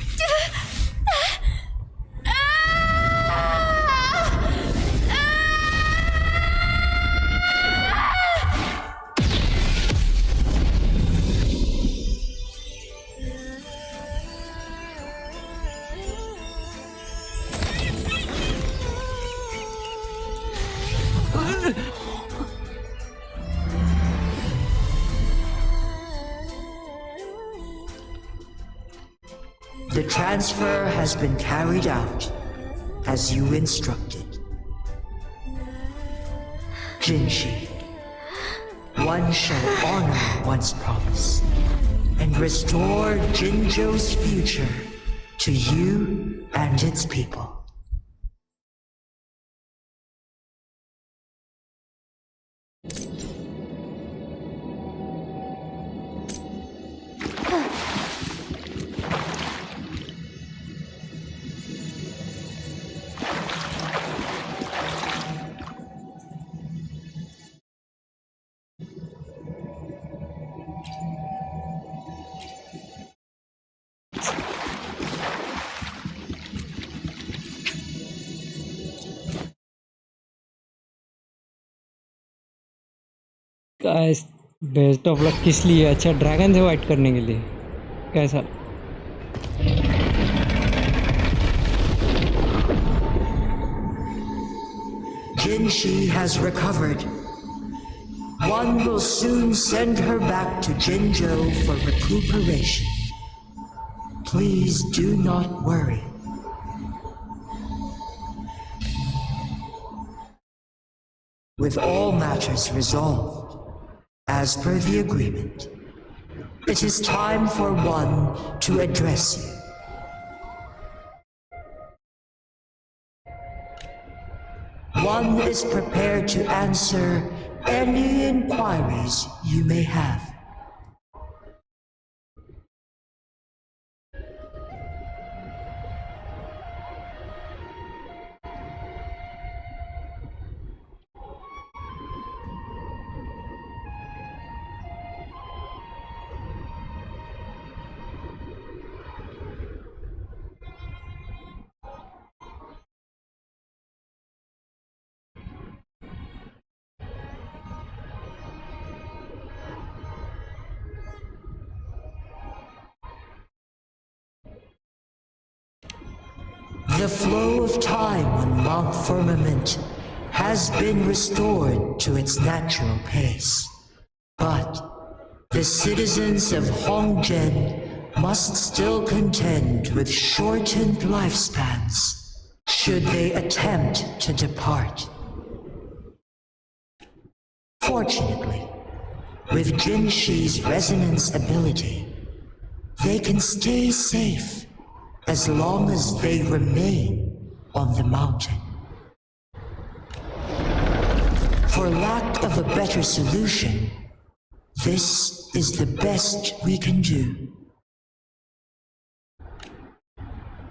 The transfer has been carried out as you instructed. Jinshi, one shall honor one's promise and restore Jinzhou's future to you and its people. Guys best of luck किस लिए? अच्छा dragon से white करने के लिए। कैसा? Jinshi has recovered. One will soon send her back to Jinzhou for recuperation. Please do not worry. With all matters resolved, as per the agreement, it is time for one to address you. One is prepared to answer any inquiries you may have. The flow of time on Mount Firmament has been restored to its natural pace. But the citizens of Hongzhen must still contend with shortened lifespans should they attempt to depart. Fortunately, with Jin Shi's resonance ability, they can stay safe as long as they remain on the mountain. For lack of a better solution, this is the best we can do.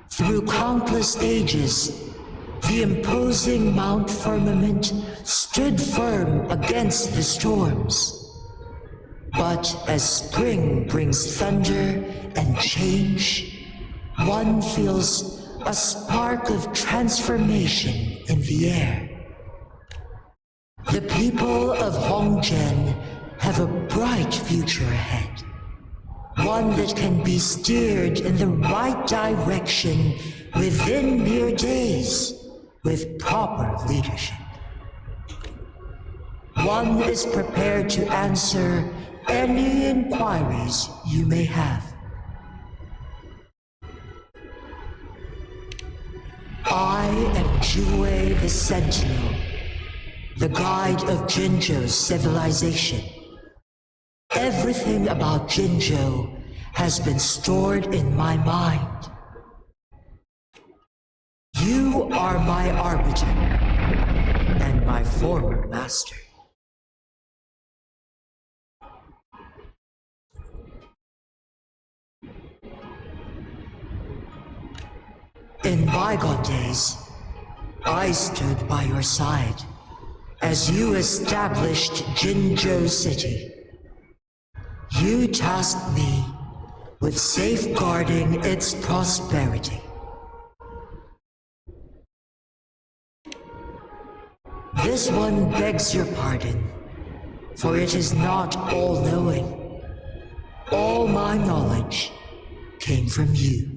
Through countless ages, the imposing Mount Firmament stood firm against the storms. But as spring brings thunder and change, one feels a spark of transformation in the air. The people of Hongzhen have a bright future ahead. One that can be steered in the right direction within mere days with proper leadership. One is prepared to answer any inquiries you may have. I am ICUE the Sentinel, the guide of Jinzhou's civilization. Everything about Jinzhou has been stored in my mind. You are my arbiter and my former master. In bygone days, I stood by your side as you established Jinzhou City. You tasked me with safeguarding its prosperity. This one begs your pardon, for it is not all-knowing. All my knowledge came from you.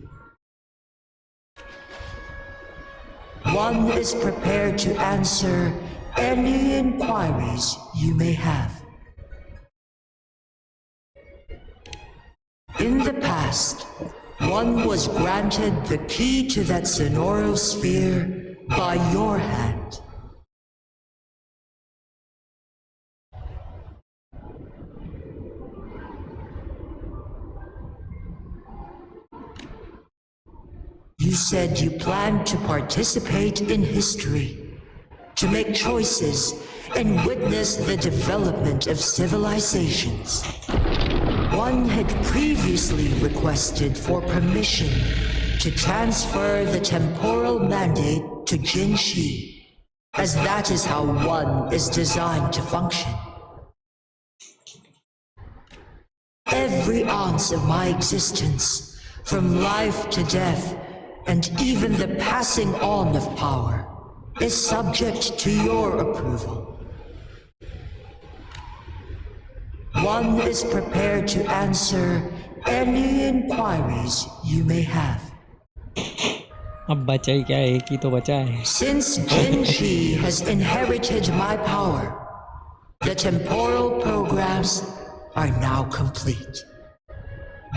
One is prepared to answer any inquiries you may have. In the past, one was granted the key to that sonorosphere by your hand. You said you planned to participate in history, to make choices and witness the development of civilizations. One had previously requested for permission to transfer the temporal mandate to Jin Shi, as that is how one is designed to function. Every ounce of my existence, from life to death, and even the passing on of power, is subject to your approval. One is prepared to answer any inquiries you may have. अब बचा ही क्या है, एक ही तो बचा है. Since Jin Shi has inherited my power, The temporal programs are now complete.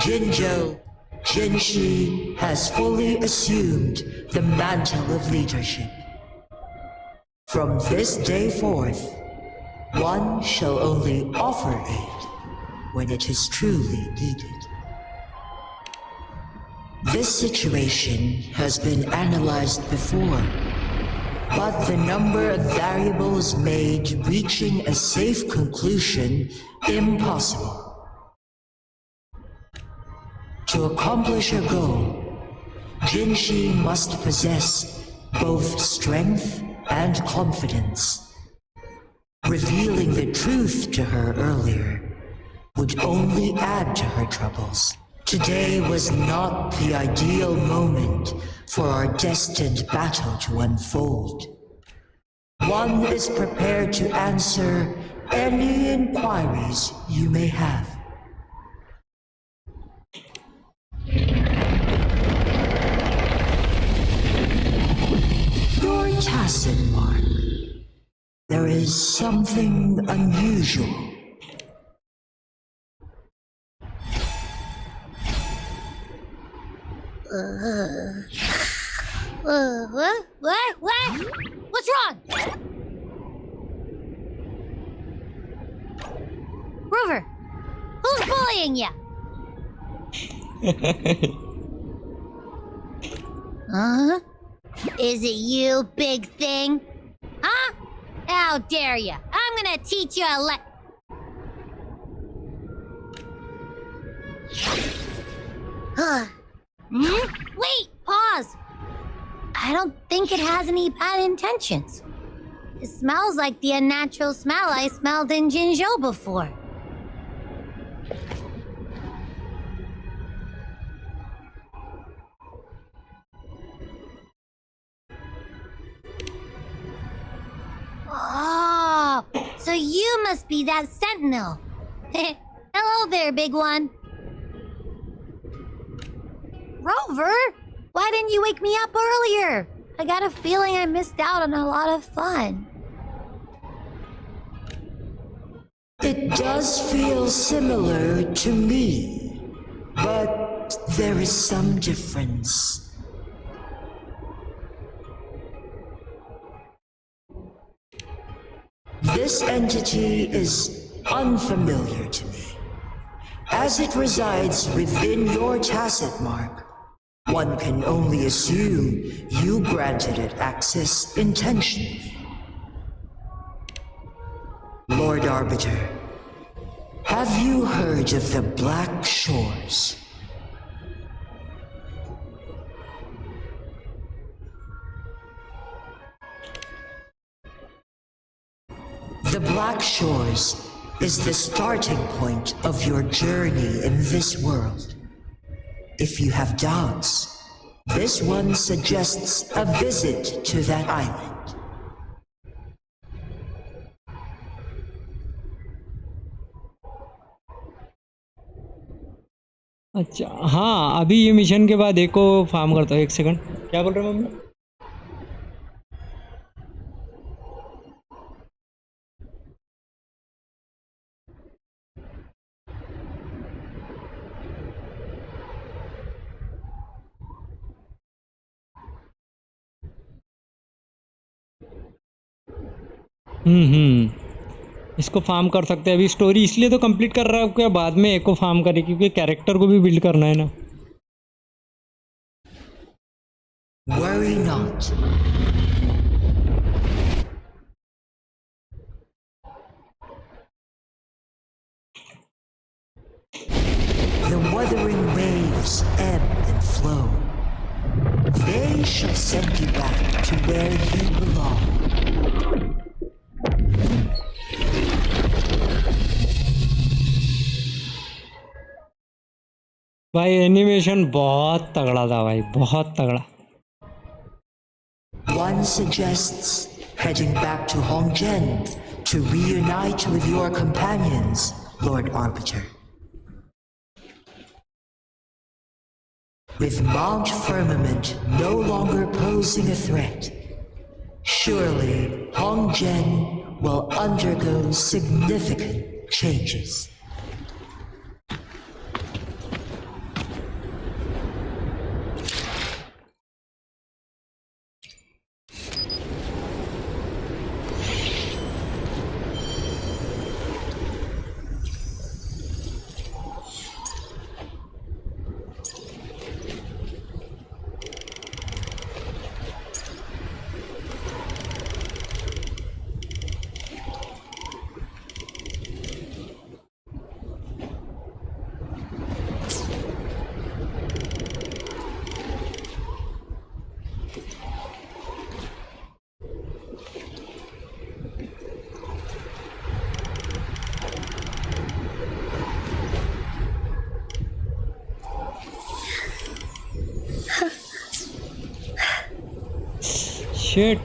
Jinzhou Jinshi has fully assumed the mantle of leadership. From this day forth, one shall only offer aid when it is truly needed. This situation has been analyzed before, but the number of variables made reaching a safe conclusion impossible. To accomplish her goal, Jinshi must possess both strength and confidence. Revealing the truth to her earlier would only add to her troubles. Today was not the ideal moment for our destined battle to unfold. One is prepared to answer any inquiries you may have. Your tacit mark. There is something unusual. What? What's wrong? Rover, who's bullying you? Huh? Is it you, big thing? Huh? How dare you? I'm gonna teach you a Wait, pause. I don't think it has any bad intentions. It smells like the unnatural smell I smelled in Jinzhou before. Oh, so you must be that sentinel. Hello there, big one. Rover, why didn't you wake me up earlier? I got a feeling I missed out on a lot of fun. It does feel similar to me, but there is some difference. This entity is unfamiliar to me. As it resides within your tacit mark, one can only assume you granted it access intentionally. Lord Arbiter, have you heard of the Black Shores? The Black Shores is the starting point of your journey in this world. If you have doubts, this one suggests a visit to that island. अच्छा हाँ, अभी ये mission के बाद एक को farm करता हूँ। एक सेकंड, क्या बोल रहे हो मम्मी? इसको फार्म कर सकते हैं। अभी स्टोरी इसलिए तो कंप्लीट कर रहा है क्या, बाद में एक को फार्म करे, क्योंकि कैरेक्टर को भी बिल्ड करना है ना। Worry not. The wuthering waves ebb and flow. They shall send you back to where you belong. भाई एनिमेशन बहुत तगड़ा था भाई, बहुत तगड़ा। One suggests heading back to Hongzhen to reunite with your companions, Lord Arbiter. With Mount Firmament no longer posing a threat, surely Hongzhen will undergo significant changes. Shit.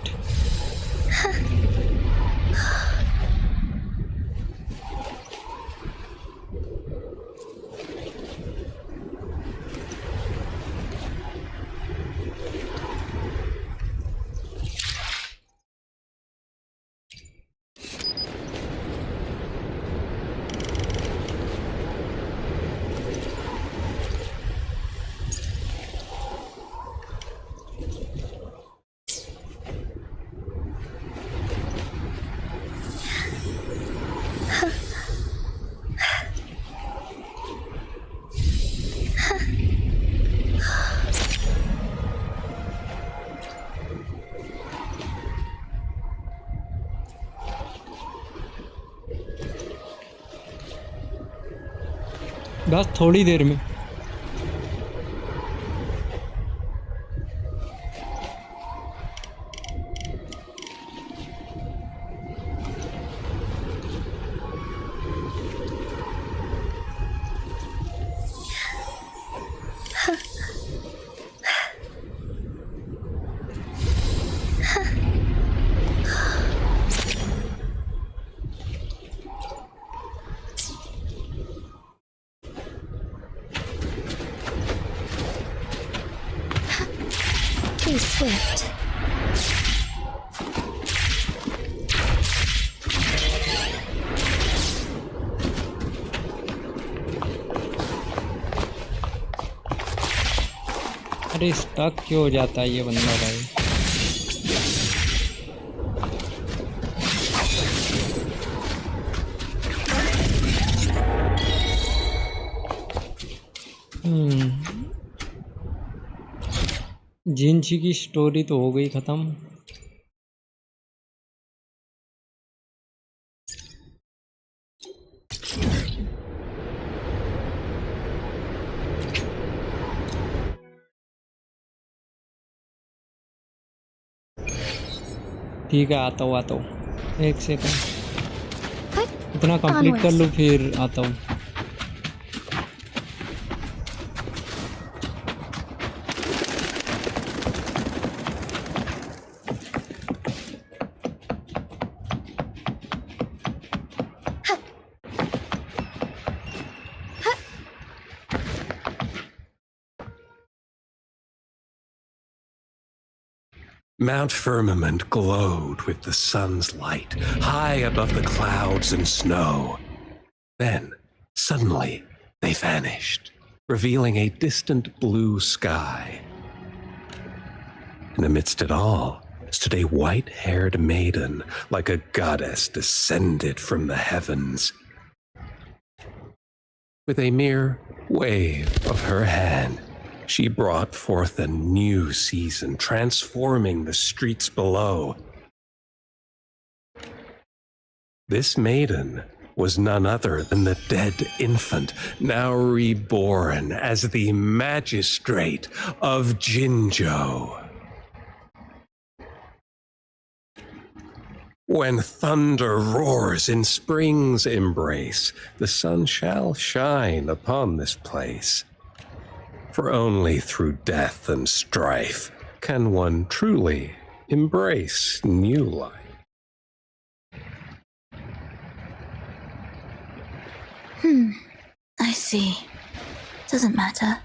बस थोड़ी देर में। Be swift. अरे स्टक क्यों हो जाता है ये बंदा भाई। जिनची की स्टोरी तो हो गई ख़त्म। ठीक है, आता हूँ। एक सेकंड, इतना कंप्लीट कर लूँ फिर आता हूँ। Mount Firmament glowed with the sun's light, high above the clouds and snow. Then, suddenly, they vanished, revealing a distant blue sky. In the midst of it all stood a white-haired maiden, like a goddess descended from the heavens. With a mere wave of her hand, she brought forth a new season, transforming the streets below. This maiden was none other than the dead infant, now reborn as the magistrate of Jinzhou. When thunder roars in spring's embrace, the sun shall shine upon this place. For only through death and strife can one truly embrace new life. I see. Doesn't matter.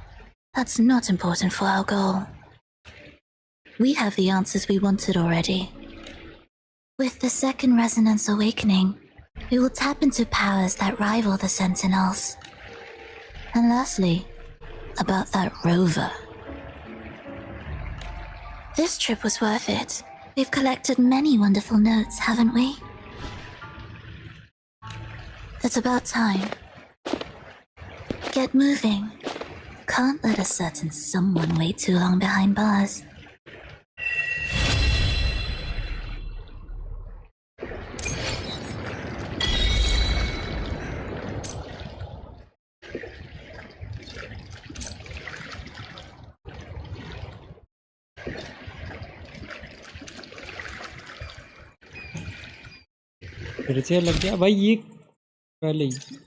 That's not important for our goal. We have the answers we wanted already. With the second resonance awakening, we will tap into powers that rival the Sentinels. And lastly, about that rover. This trip was worth it. We've collected many wonderful notes, haven't we? It's about time. Get moving. Can't let a certain someone wait too long behind bars. फिर से लग गया भाई ये पहले ही।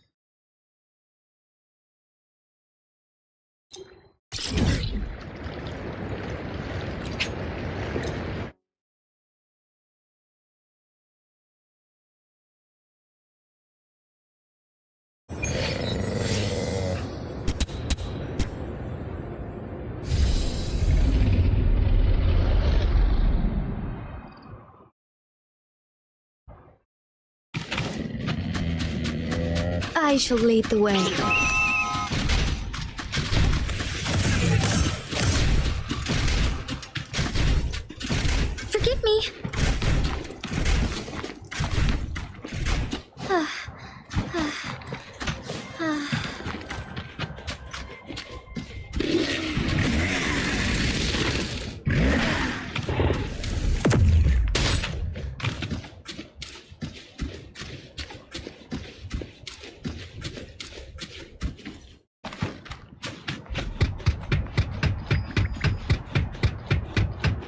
I shall lead the way. Forgive me.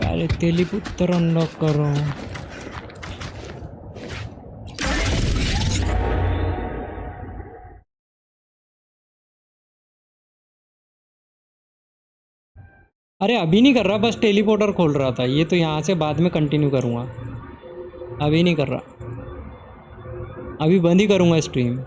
पहले तेलीपुत्र unlock करो। अरे अभी नहीं कर रहा, बस टेलीपोर्टर खोल रहा था। ये तो यहाँ से बाद में कंटिन्यू करूँगा, अभी नहीं कर रहा। अभी बंद ही करूँगा स्ट्रीम।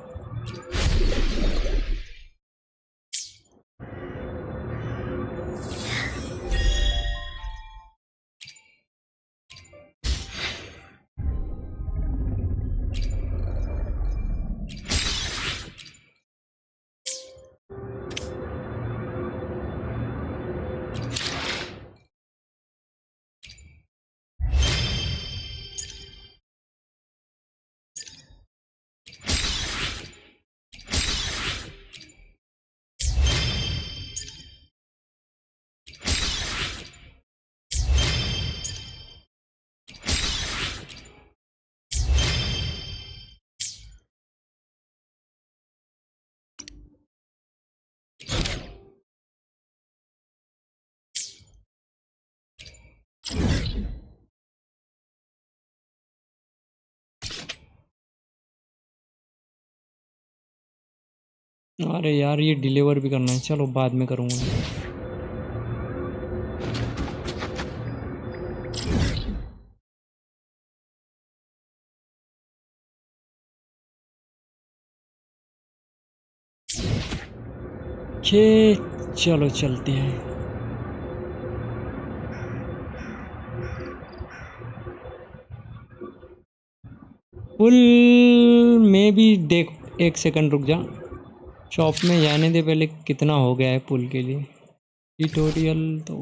अरे यार ये डिलीवर भी करना है, चलो बाद में करूँगा। चलो चलते हैं। पुल में भी देख, एक सेकंड रुक जा, शॉप में जाने दे पहले। कितना हो गया है पुल के लिए ट्यूटोरियल? तो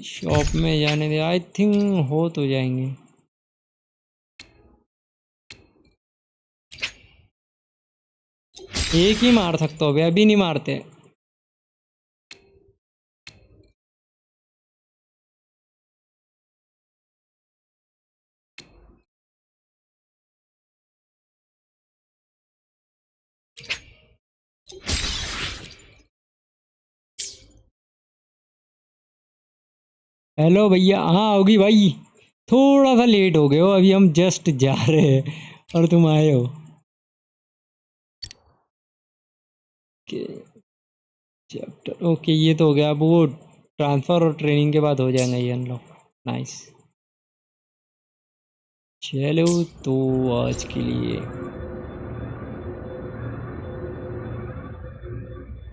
शॉप में जाने दे, आई थिंक हो तो जाएंगे। एक ही मार सकते हो, अभी नहीं मारते। हेलो भैया, हाँ होगी भाई। थोड़ा सा लेट हो गए हो, अभी हम जस्ट जा रहे हैं और तुम आए हो। चैप्टर ओके, ये तो हो गया। अब वो ट्रांसफ़र और ट्रेनिंग के बाद हो जाएगा ये अनलॉक। नाइस। चलो तो आज के लिए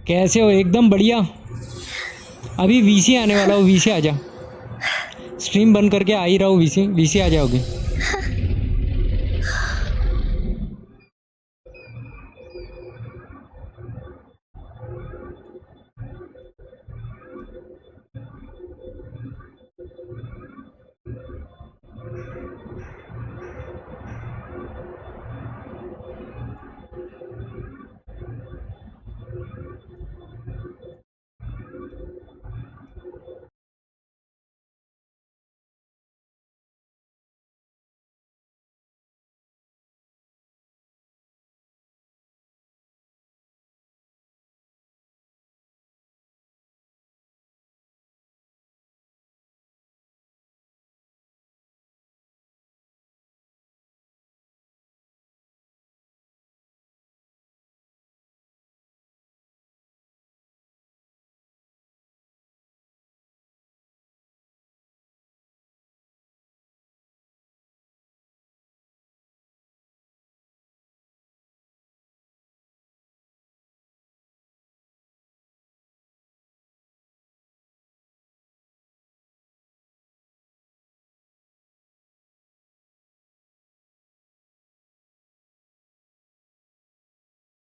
कैसे हो? एकदम बढ़िया। अभी वीसी आने वाला हो, वीसी आ जा। स्ट्रीम बंद करके आ ही रहा हूँ, वीसी आ जाओगे।